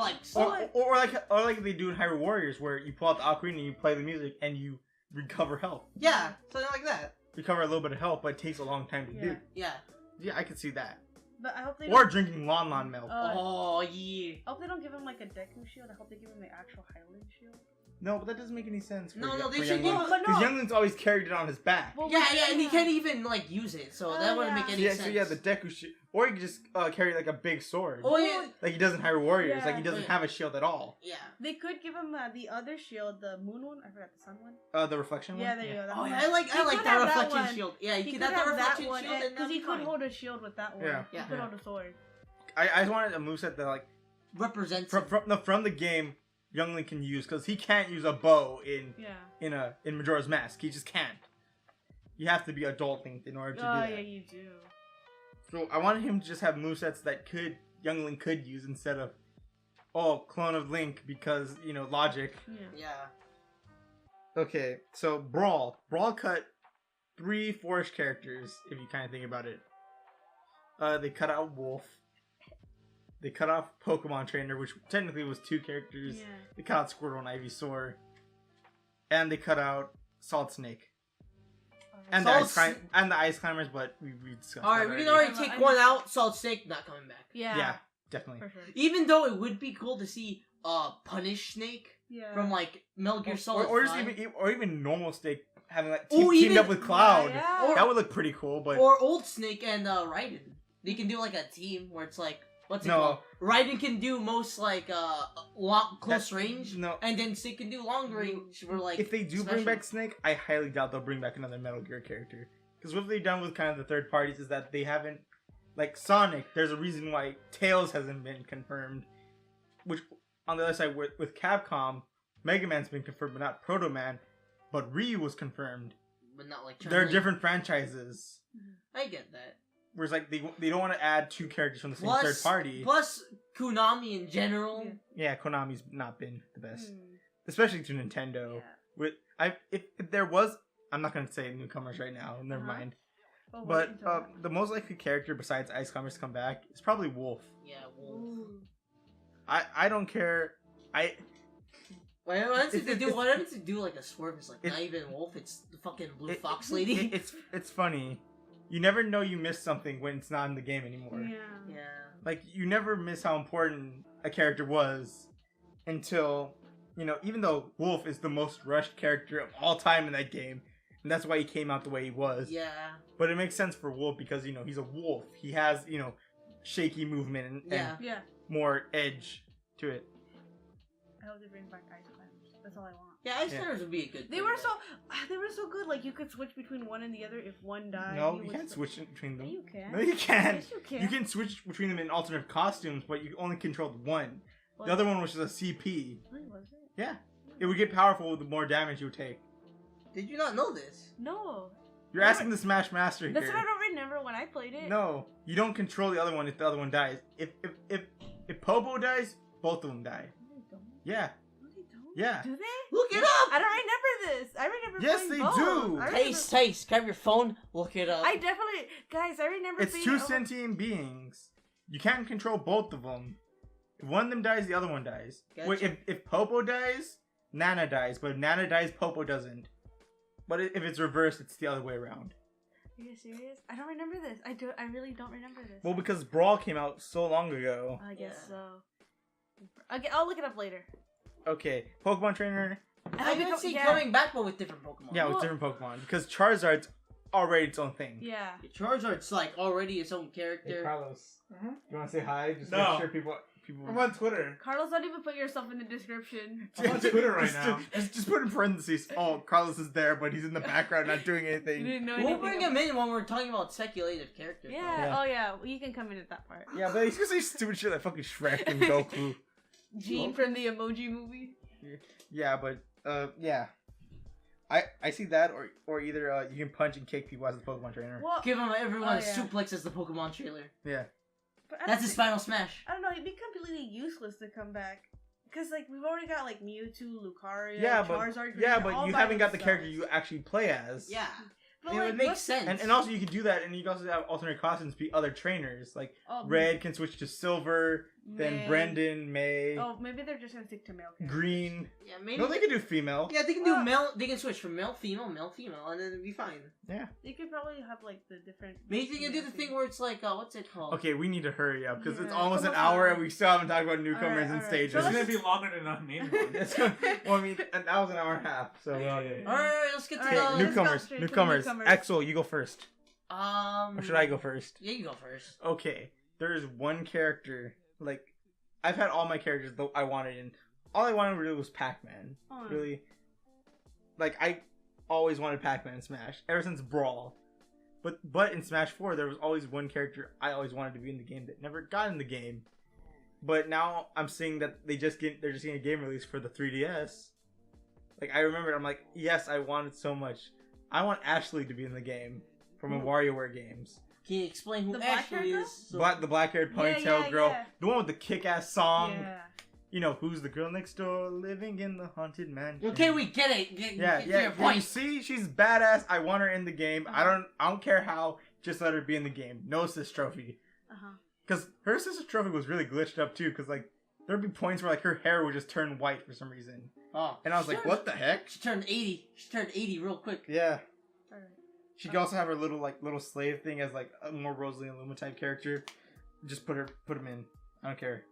like, or like they do in Hyrule Warriors, where you pull out the ocarina, you play the music, and you recover health. yeah, something like that. Recover a little bit of health, but it takes a long time to Yeah. do. Yeah. Yeah, I could see that. But I hope they. Or Don't, drinking Lon milk. Oh yeah. I hope they don't give him like a Deku shield. I hope they give him the actual Highland shield. No, but that doesn't make any sense. No, they for should Young give- Link. but no. Because Young Link's always carried it on his back. Well, Yeah, and he can't even like use it, so that Oh, wouldn't yeah. make any Yeah, sense. so yeah, the Deku shield. Or he could just carry like a big sword. Oh yeah. Like he does in Hyrule Warriors. Yeah. Like he doesn't Yeah. have a shield at all. Yeah. They could give him the other shield, the moon one. I forgot the sun one. The reflection Yeah, one? there you go. that Oh one. yeah, I like He could that have reflection one. shield. Yeah, He you could could have have the that reflection one shield, and because he could fine. hold a shield with that one. Yeah. He Yeah. could Yeah. hold a sword. I just wanted a moveset that like represents. from the game Young Link can use, because he can't use a bow Yeah. in Majora's Mask. He just can't. You have to be adult Link in order to do Oh that. yeah, you do. So I wanted him to just have movesets that Young Link could use instead of clone of Link, because logic. Yeah. Yeah. Okay, so Brawl cut 3 Forest characters, if you kind of think about it. They cut out Wolf. They cut off Pokemon Trainer, which technically was 2 characters. Yeah. They cut out Squirtle and Ivysaur. And they cut out Solid Snake. Alright. And the Solid ice climbers, but we discussed. All right, that we can already. already Yeah, take but I one mean- out. Solid Snake not coming back. Yeah. Yeah, definitely. For sure. Even though it would be cool to see Punish Snake Yeah. from like Metal Gear Solid Or just 5. even normal Snake having like Ooh, teamed even- up with Cloud. Yeah. That would look pretty cool, but Or Old Snake and Raiden. They can do like a team where it's like what's it No. called? Raiden can do most like close range, no. and then Snake can do long range. Where like If they do bring back Snake, I highly doubt they'll bring back another Metal Gear character. Because what they've done with kind of the third parties is that they haven't, like Sonic. There's a reason why Tails hasn't been confirmed. Which on the other side with Capcom, Mega Man's been confirmed, but not Proto Man. But Ryu was confirmed. but not like They're Chun-Li. different franchises. I get that. Whereas like they don't want to add two characters from the same Plus, third party. plus Konami in general. Yeah. Yeah, Konami's not been the best, Hmm. especially to Nintendo. Yeah. With if there was, I'm not gonna say newcomers right now. Never Uh-huh. mind. Oh, But wait until then. the most likely character besides Ice Climbers to come back is probably Wolf. Yeah, well, Ooh. I don't care. what happens if they It's- do? What happens if they do like a swerve? It's like It- not even Wolf. It's the fucking blue it- fox lady. It's funny. You never know you missed something when it's not in the game anymore. Yeah. yeah. Like you never miss how important a character was until even though Wolf is the most rushed character of all time in that game, and that's why he came out the way he was. Yeah. But it makes sense for Wolf because he's a wolf. He has shaky movement and Yeah. Yeah. more edge to it. I hope they bring back Ice Climbers. That's all I want. Yeah, Ice Yeah. Climbers would be a good. They thing, were but- so good. Like you could switch between one and the other if one died. No, you can't switch between Yeah, them. you can. No, you can't. Yes, you can. You can switch between them in alternate costumes, but you only controlled one. What? The other one was just a CP. Really, was it? Yeah. It would get powerful the more damage you would take. Did you not know this? No. You're asking the Smash Master here. That's what I don't remember when I played it. No, you don't control the other one if the other one dies. If Popo dies, both of them die. No, they don't. Yeah. No, they don't. Yeah. Do they? Look it up. I don't remember this. I remember. Yes, playing they both. do. I remember- Tais, grab your phone. Look it up. I definitely, guys. I remember. It's being two over- sentient beings. You can't control both of them. If one of them dies, the other one dies. Wait, Gotcha. if Popo dies, Nana dies. But if Nana dies, Popo doesn't. But if it's reversed, it's the other way around. Are you serious? I don't remember this. I really don't remember this. Well, because Brawl came out so long ago. I guess Yeah. so. Okay, I'll look it up later. Okay, Pokemon Trainer. I would see coming back, but with different Pokemon. Yeah, with Well- different Pokemon. Because Charizard's already its own thing. Yeah. Charizard's like already its own character. Carlos. You want to say hi? Just No. make sure people. I'm on Twitter. Carlos, don't even put yourself in the description. I'm on Twitter right Just- now. Just put in parentheses. Oh, Carlos is there, but he's in the background, not doing You anything. didn't know We'll anything bring him in when we're talking about speculative characters. Yeah. Yeah. Oh yeah. Well, you can come in at that part. Yeah, but he's gonna say stupid shit like fucking Shrek and Goku. Gene from the Emoji Movie. Yeah, but yeah. I see that, or either you can punch and kick people as a Pokemon trainer. Well, Give him everyone Oh, a yeah. suplex as the Pokemon trailer. Yeah. but I That's don't his think- final smash. I don't know. It'd be completely useless to come back. Cause like we've already got like Mewtwo, Lucario, Yeah, Charizard. Yeah, Green, all but you by haven't got the character themselves. you actually play as. Yeah, But, it like, would make what's- sense. And also you can do that, and you can also have alternate costumes be other trainers. Like Oh, Red can switch to Silver, then May. Brendan, May, Oh, maybe they're just gonna stick to male characters. Green. Yeah, maybe. No, they can do female. Yeah, they can do Well- male. They can switch from male, female, and then it'd be fine. You could probably have like the different. Maybe they can do the thing where it's like, what's it called? Okay, we need to hurry up because it's Yeah, almost it's an almost hour an and we still haven't talked about newcomers Alright, and alright. stages. It's So gonna be longer than a main one. It's gonna, well, I mean, that was an hour and a half, so. Yeah. All right, let's get to Alright, Okay, the let's go newcomers, straight to newcomers. newcomers. Axel, you go first. Or should I go first? Yeah, you go first. Okay, there is one character. Like, I've had all my characters that I wanted, and all I wanted really was Pac-Man. Oh. Really, like I always wanted Pac-Man in Smash ever since Brawl. But in Smash 4, there was always one character I always wanted to be in the game that never got in the game. But now I'm seeing that they're just getting a game release for the 3DS. Like I remember, I'm like, yes, I want it so much. I want Ashley to be in the game from the Ooh. WarioWare games. Can you explain who The black Ashley hair is? So- The black-haired Yeah, ponytail yeah, girl, yeah. the one with the kick-ass song. Yeah. You know, who's the girl next door living in the haunted mansion? Okay, we get it. Yeah, Get yeah. your You point. see, she's badass. I want her in the game. Uh-huh. I don't care how. Just let her be in the game. No assist trophy. Uh huh. Because her assist trophy was really glitched up too. Because like there'd be points where like her hair would just turn white for some reason. Oh. And I was like, what the heck? She turned 80. She turned 80 real quick. Yeah. Alright. She could also have her little slave thing as like a more Rosalie and Luma type character. Just put him in. I don't care.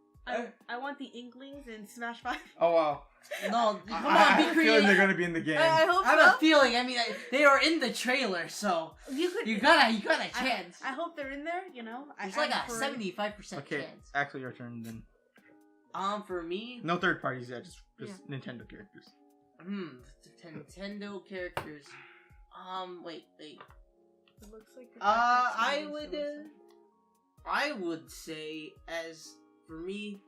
I want the Inklings in Smash 5. Oh wow. No, come I on, have be a feeling creative. they're gonna be in the game. I hope I so. have a feeling. I mean, they are in the trailer, so You could. you got a chance. I hope they're in there. You know, It's like a 75% Okay, chance. Axel, your turn then. For me, No third parties yet, just Nintendo characters. Nintendo characters. Wait. It looks like. I would say as for me,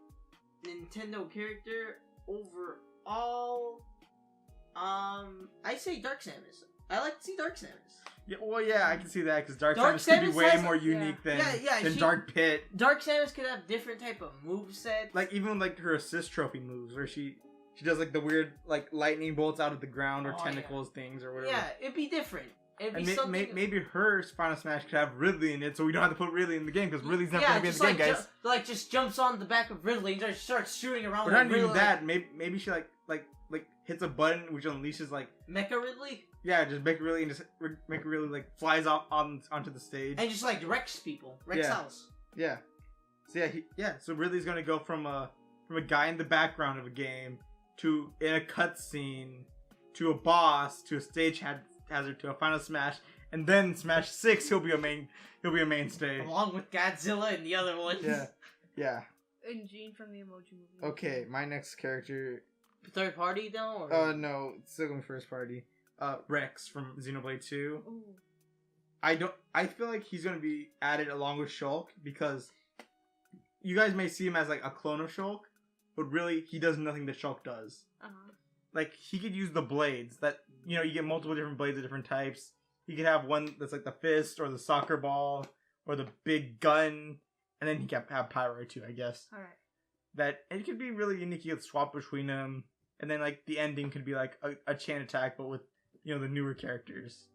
Nintendo character overall. I say Dark Samus. I like to see Dark Samus. Yeah, well, yeah, I can see that because Dark Dark Samus could be Samus way has- more unique than she- Dark Pit. Dark Samus could have different type of movesets. Like even like her assist trophy moves, where she does like the weird like lightning bolts out of the ground or tentacles things or whatever. Yeah, it'd be different. It'd be And something. maybe her Final Smash could have Ridley in it, so we don't have to put Ridley in the game because Ridley's not gonna be in the game, guys. Just jumps on the back of Ridley and just starts shooting around. But not with even Ridley, that. Maybe she like hits a button which unleashes like Mecha Ridley, just make Ridley and just make Ridley like flies off onto the stage. and just like wrecks people, wrecks Yeah. house. Yeah. So so Ridley's gonna go from a guy in the background of a game to in a cutscene to a boss to a stage hazard to a Final Smash, and then Smash 6 he'll be a mainstay. Along with Godzilla and the other ones. Yeah. And Gene from the Emoji Movie. Okay, my next character. Third party though? Or? No, it's still going first party. Rex from Xenoblade 2. Ooh. I feel like he's gonna be added along with Shulk because you guys may see him as like a clone of Shulk, but really he does nothing that Shulk does. Like he could use the blades that you get multiple different blades of different types. He could have one that's like the fist or the soccer ball or the big gun, and then he can have Pyro too, I guess. All right. That it could be really unique. You could swap between them, and then like the ending could be like a chain attack, but with the newer characters.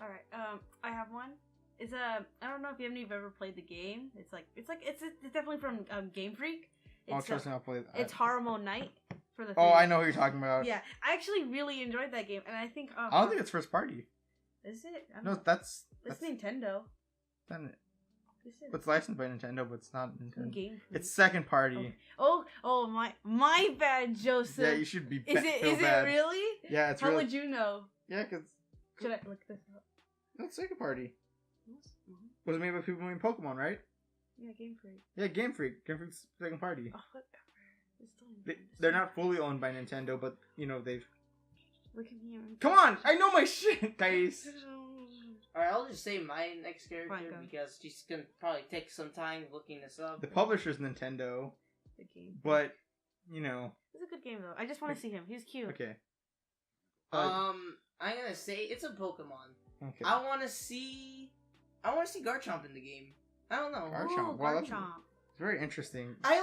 All right. I have one. It's I don't know if you've ever played the game. It's definitely from Game Freak. It's, Trust me, I'll play that. It's Haramo Night for the. Oh, 3DS. I know who you're talking about. Yeah, I actually really enjoyed that game, and I think. I don't think it's first party. Is it? I don't No, know. that's Nintendo. Then Is it? it's licensed by Nintendo, but it's not Nintendo. Game Freak. It's second party. Oh my bad, Joseph. Yeah, you should be. Is it bad. really? Yeah, it's How really. would you know? Yeah, because Should I look this up? that's second party. Mhm. Was it made by people making Pokemon, right? Yeah, Game Freak. Yeah, Game Freak. Game Freak's second party. Oh, whatever. It's still They're not fully owned by Nintendo, but they've. Look in here. Come on, I know my shit, guys. Alright, I'll just say my next character Fine, go. because she's gonna probably take some time looking this up. The publisher's Nintendo, The game. but It's a good game though. I just want to see him. He's cute. okay. I'm gonna say it's a Pokemon. Okay. I want to see Garchomp in the game. I don't know. Garchomp. Ooh, Wow, that's Garchomp. it's very interesting. I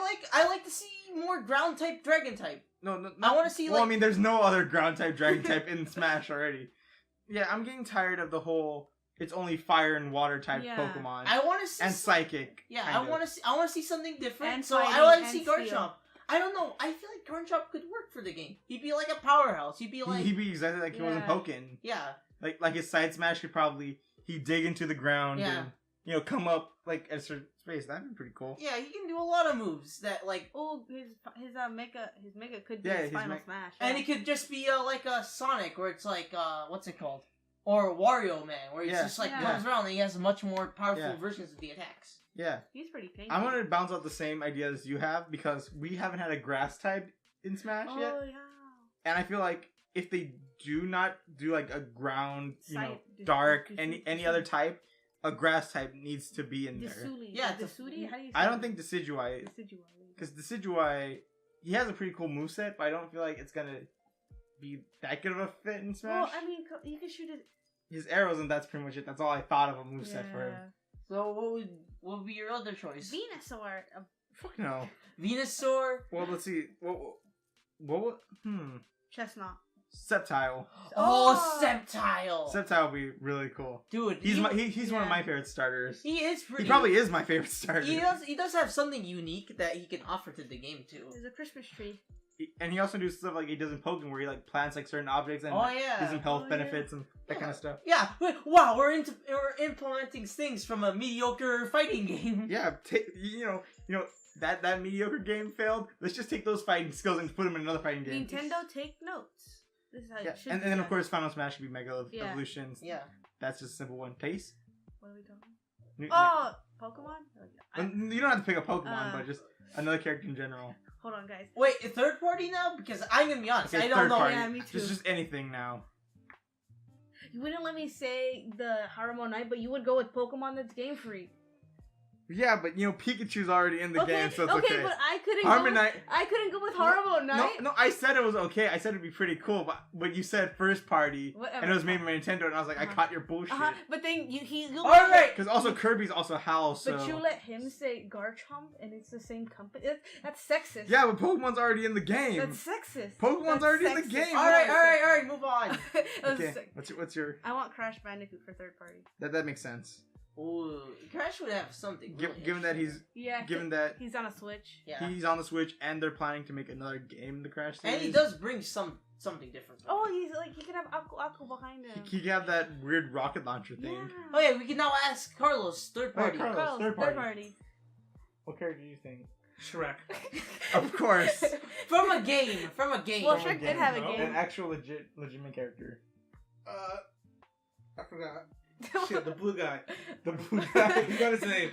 like to see more ground type, dragon type. No, I want to see Well, I mean, there's no other ground type, dragon type in Smash already. Yeah, I'm getting tired of the whole. It's only fire and water type Yeah. Pokemon I want to see and psychic. Yeah, kind I of. want to see something different. And So I fighting want to and see steel. Garchomp. I don't know. I feel like Garchomp could work for the game. He'd be like a powerhouse. He'd be like He'd be exactly like he was in Yeah. Pokken. yeah. Like his side smash could probably he'd dig into the ground Yeah. and come up like at a certain space. That'd be pretty cool. Yeah, he can do a lot of moves that like, Oh, his mega could be Yeah, his his final me- smash. and yeah. it could just be like a Sonic, where it's like what's it called, or Wario Man, where he's Yeah. just like Yeah. comes around and he has much more powerful Yeah. versions of the attacks. Yeah. He's pretty tanky. I'm gonna bounce out the same ideas you have because we haven't had a grass type in Smash yet. Oh yeah. And I feel like if they do not do like a ground, Side- dark, dis- any dis- other type, a grass type needs to be in there. Desuli. Yeah, Desuli. How do you say I don't it? think Decidueye, Decidueye. because Decidueye, he has a pretty cool moveset, but I don't feel like it's gonna be that good of a fit in Smash. Well, I mean, you can shoot it. His arrows and that's pretty much it. That's all I thought of a moveset for him. So what would be your other choice? Venusaur. Fuck no. Venusaur. Well, let's see. What? Chestnut. Sceptile. Oh, Sceptile. Sceptile would be really cool. Dude, He's he's one of yeah. my favorite starters. He is pretty. He probably is my favorite starter. He does have something unique that he can offer to the game too. There's a Christmas tree. and he also does stuff like he does in Pokemon, where he like plants like certain objects and Oh yeah. gives them health Oh, benefits and that kind of stuff. Yeah. Wow. We're implementing things from a mediocre fighting game. Yeah, you know that mediocre game failed. Let's just take those fighting skills and put them in another fighting game. Nintendo, take notes. This is how Yeah, it should and be then of done. course Final Smash should be Mega Yeah. Evolutions. Yeah. That's just a simple one. Tais? What are we talking? New- Oh, Pokemon. You don't have to pick a Pokemon, Uh, but just another character in general. Hold on, guys. Wait, a third party now? Because I'm gonna be honest, Okay, I don't third know. party. Yeah, me too. Just anything now. You wouldn't let me say the Haramo Knight, but you would go with Pokemon that's Game Freak. Yeah, but you know Pikachu's already in the game, so it's okay. but I couldn't Harmonite. I couldn't go with Haramo Knight. No, I said it was okay. I said it'd be pretty cool, but you said first party, Whatever. and it was made by Nintendo, and I was like, I caught your bullshit. But then you All right. Because also Kirby's also HAL, so. But you let him say Garchomp, and it's the same company. That's sexist. Yeah, but Pokemon's already in the game. That's sexist. Pokemon's That's already in the sexist. game. All right, move on. That's Okay, sick. what's your? I want Crash Bandicoot for third party. That makes sense. Ooh, Crash would have something. Really Given that he's Yeah. given that he's on a Switch. yeah, he's on the Switch and they're planning to make another game, the Crash series. and he does bring something different. Oh, he's like he could have Aku behind him. He can have that weird rocket launcher thing. Yeah. Oh yeah, we can now ask Carlos, third party. Carlos. Carlos, third third party. party. What character do you think? Shrek. Of course. From a game. Well, From a Shrek did have a no? game. An actual legitimate character. I forgot. Shit, the blue guy. The blue I guy. forgot his name.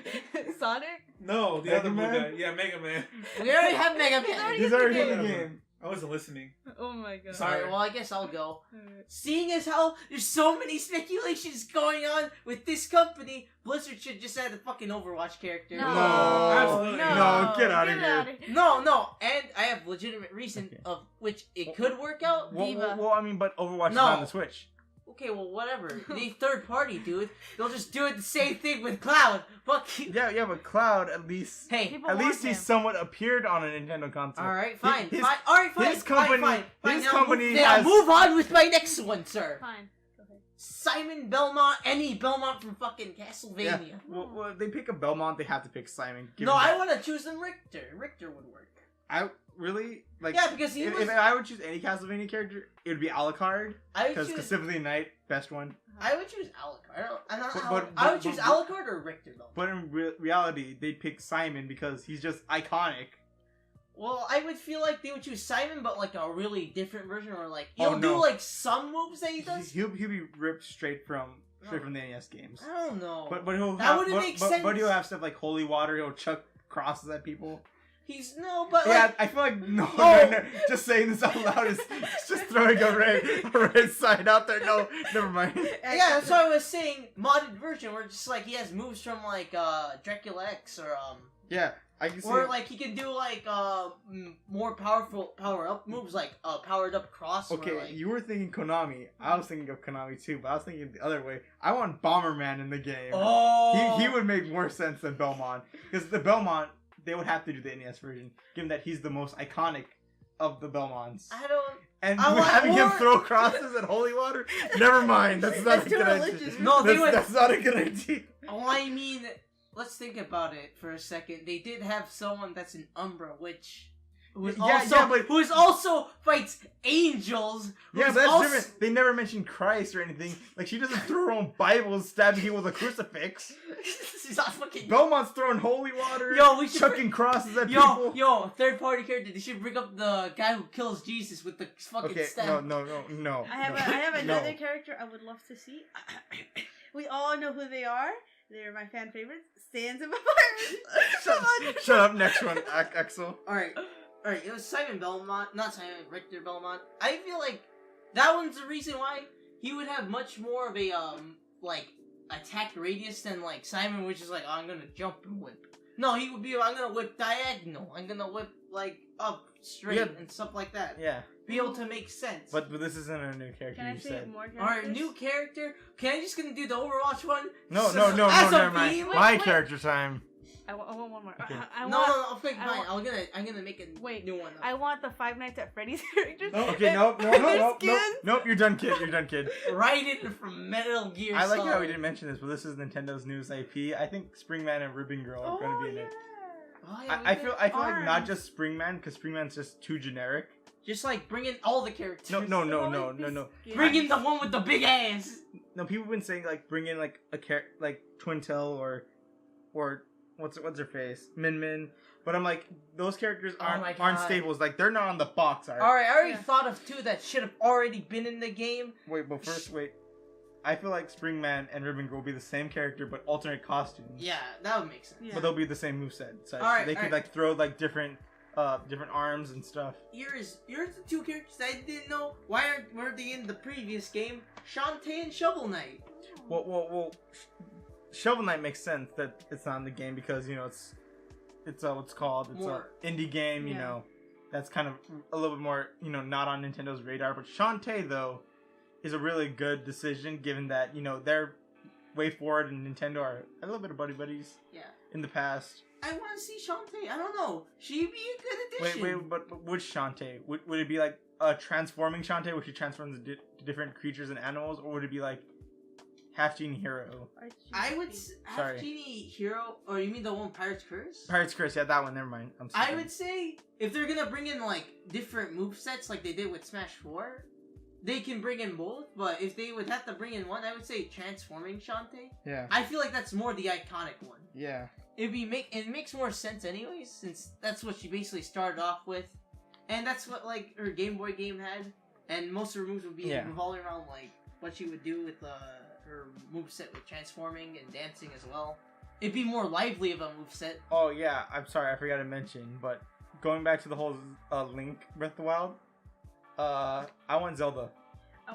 Sonic. No, the Mega other blue Man? guy. Yeah, Mega Man. We already have Mega He's Man. already He's in the already in the game. game. I wasn't listening. Oh my god. Sorry. Alright, well I guess I'll go. Alright. Seeing as how there's so many speculations going on with this company, Blizzard should just add a fucking Overwatch character. No. Absolutely. No, get outta here. No, and I have legitimate reason Okay. of which it could work out. Diva. Well, I mean, but Overwatch is No. not on the Switch. Okay, well, whatever. The third party, dude. They'll just do it the same thing with Cloud. Fuck you. Yeah, but Cloud at least. Hey, People At want least he him. somewhat appeared on a Nintendo console. alright, fine. His- Fine. Alright, fine. his company- Fine. his Now company move, now has- move on with my next one, sir. Fine. Okay. Simon Belmont, any Belmont from fucking Yeah. Castlevania. Well, they pick a Belmont, they have to pick Simon. No, given I that- want to choose them Richter. Richter would work. I really like. Yeah, because he if, was. if I would choose any Castlevania character, it would be Alucard I would because choose. Symphony Night, best one. I would choose Alucard. But- I would but- choose but- Alucard or Richter though. But in reality, they'd pick Simon because he's just iconic. Well, I would feel like they would choose Simon, but like a really different version, or like Oh, he'll no. do like some moves that he does. He'll be ripped straight from No. the NES games. I don't know. But he'll That have, wouldn't but, make but, sense. But he'll have stuff like holy water. He'll chuck crosses at people. He's no, but Yeah, like I feel like no, Oh. no. Just saying this out loud is just throwing a red sign out there. No, never mind. yeah, that's why I was saying modded version where just like he has moves from like Dracula X or Yeah, I can see. or like he can do like more powerful power up moves like powered up cross. Okay, or, like, you were thinking Konami. I was thinking of Konami too, but I was thinking the other way. I want Bomberman in the game. oh, He would make more sense than Belmont because the Belmont they would have to do the NES version, given that he's the most iconic of the Belmonts. I don't. And I want having him more- throw crosses at Holy Water, never mind. That's not That's a too good religious. idea. No, they would- That's not a good idea. Oh, I mean, let's think about it for a second. They did have someone that's an Umbra, which who is Yeah, also yeah, but- who is also fights angels. Yeah, who's but that's also- different. They never mention Christ or anything. Like she doesn't throw her own Bible and stabbing people with a crucifix. She's not fucking. Belmont's throwing holy water. Yo, we should chucking crosses at Yo, people. yo, third party character. They should bring up the guy who kills Jesus with the fucking Okay, staff. no. I have no. another character I would love to see. We all know who they are. They're my fan favorites. Sans and Pirates. Shut up. Next one, Axel. Alright, it was Simon Belmont, not Simon, Richter Belmont. I feel like that one's the reason why he would have much more of a, like, attack radius than, like, Simon, which is like, oh, I'm gonna jump and whip. No, he would be, I'm gonna whip diagonal. I'm gonna whip, like, up straight Yeah. and stuff like that. Yeah, Be able to make sense. but this isn't a new character. Can I You say said. more characters? Alright, new character. Can I just gonna do the Overwatch one? No, So- as a never mind. theme? My wait. character time. I want one more. Okay. I No, want, okay, I fine. want- I'm gonna make a Wait, new one. I want the Five Nights at Freddy's characters. Okay, And their skins. nope. You're done, kid. Right in from Metal Gear I like how Solid. we didn't mention this, but this is Nintendo's newest IP. I think Springman and Ribbon Girl are Oh, going to be in yeah. it. Oh, yeah, I feel like not Arms. just Springman, because Springman's just too generic. just like bring in all the characters. No. Bring in the one with the big ass. No, people have been saying like bring in like like Twin Tail or what's her face, Min Min. But I'm like, those characters Oh my aren't God. staples. Like they're not on the box art. All right, I already Yeah. thought of two that should have already been in the game. Wait, but first wait. I feel like Springman and Ribbon Girl will be the same character but alternate costumes. Yeah, that would make sense. Yeah. But they'll be the same moveset. So Alright, they could alright. like throw like different arms and stuff. Here's the two characters I didn't know. Why weren't they in the previous game? Shantae and Shovel Knight. Well, Shovel Knight makes sense that it's not in the game because you know it's what's called More. a indie game. You Yeah. know, that's kind of a little bit more not on Nintendo's radar. But Shantae though is a really good decision given that their Way Forward and Nintendo are a little bit of buddies Yeah. in the past. I want to see Shantae. I don't know. She'd be a good addition. Wait, but which Shantae? Would it be like a transforming Shantae, where she transforms into different creatures and animals, or would it be like half genie hero? I would Sorry. have Genie Hero, or you mean the one Pirate's Curse? Pirate's Curse, yeah, that one. Never mind. I'm sorry. I would say if they're gonna bring in like different movesets like they did with Smash 4, they can bring in both. But if they would have to bring in one, I would say transforming Shantae. Yeah. I feel like that's more the iconic one. Yeah. It makes more sense anyways, since that's what she basically started off with, and that's what like her Game Boy game had, and most of her moves would be Yeah. revolving around like what she would do with her moveset with transforming and dancing as well. It'd be more lively of a moveset. Oh yeah. I'm sorry, I forgot to mention, but going back to the whole Link Breath of the Wild, I want Zelda, I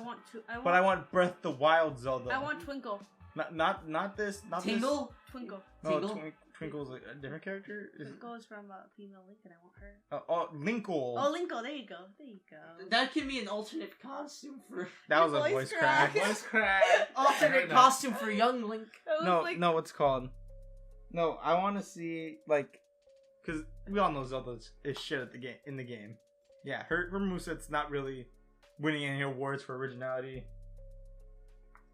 but I want Breath of the Wild Zelda. I want Twinkle. Not this. Not Tingle? Twinkle. This. No, Tingle? Twinkle's a different character. Twinkle is from Female Link, and I want her. Linkle. Oh, Linkle. There you go. There you go. That can be an alternate costume for That was a voice voice crack. crack. Voice crack. alternate costume for young Link. I was No, like, no, what's called? No, I want to see like, cause we all know Zelda is shit at in the game. Yeah, her moveset's not really winning any awards for originality.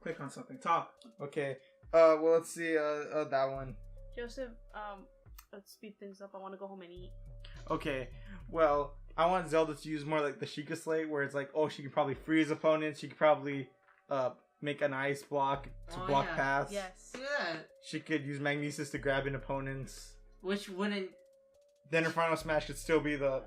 Click on something. Talk. Okay, well let's see, that one. Joseph, let's speed things up. I want to go home and eat. Okay, well I want Zelda to use more like the Sheikah Slate, where it's like, oh, she can probably freeze opponents. She could probably make an ice block to Oh, block yeah. paths. Yes. Look at that. She could use Magnesis to grab in opponents. Which wouldn't. Then her final smash could still be the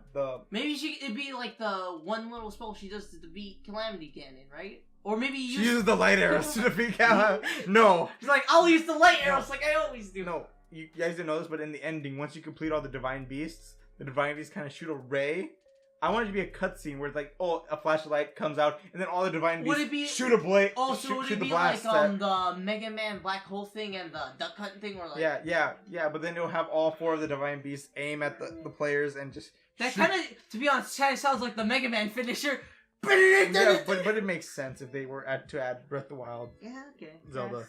Maybe it'd be like the one little spell she does to defeat Calamity Ganon, right? Or maybe she you use. uses the light arrows to defeat Kala. No. She's like, I'll use the light arrows like I always do. No, you guys didn't know this, but in the ending, once you complete all the Divine Beasts, the Divine Beasts kind of shoot a ray. I want it to be a cutscene where it's like, oh, a flashlight comes out, and then all the Divine Would Beasts it be- shoot a blade. Oh, so would shoot it the be like blast the Mega Man black hole thing and the duck hunt thing, or like yeah, but then it'll have all four of the Divine Beasts aim at the players and just that shoot. kind of, to be honest, kind of sounds like the Mega Man finisher. Yeah, but it makes sense if they were to add Breath of the Wild Yeah, okay. Zelda.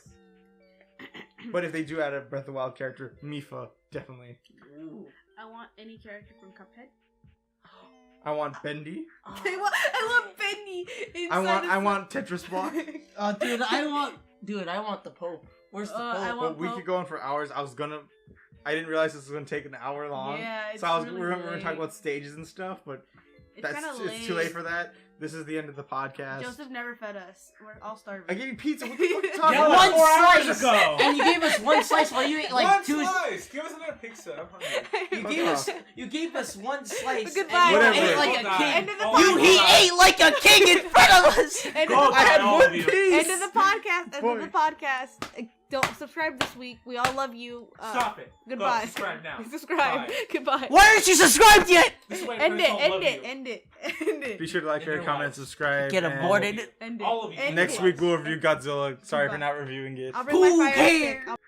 Yes. But if they do add a Breath of the Wild character, Mifa, definitely. Ooh. I want any character from Cuphead. I want Bendy. Oh. I want Benny. I want Tetris Block. Dude, I want the Pope. Where's the Pope? I Well, want we Pope. could go on for hours. I didn't realize this was gonna take an hour long. Yeah, it's so really we're gonna late. talk about stages and stuff, but It's kind of late. it's too late for that. This is the end of the podcast. Joseph never fed us. We're all starving. I gave you pizza. What the fuck are you talking Yeah, about? one 4 hours slice, ago. and you gave us one slice while you ate like One two. slice. Give us another pizza. I'm hungry. You gave us one slice. Goodbye. And you Whatever. ate like Hold a on. king. End of the Hold podcast. on. He ate like a king in front of us. End Go of the I had down, all one of you. piece. End of the podcast. End of the Boy. podcast. Don't subscribe this week. We all love you. Stop it. Goodbye. Go, subscribe now. Subscribe. Bye. Goodbye. Why aren't you subscribed yet? This is why End friends it. don't End love it. you. End it. End it. Be sure to like, In share, your comment, life. subscribe. Get and aborted. End it. All of you. End Next it. week we'll review Godzilla. Sorry for Goodbye. not reviewing it. I'll bring my Who fire cares? stick.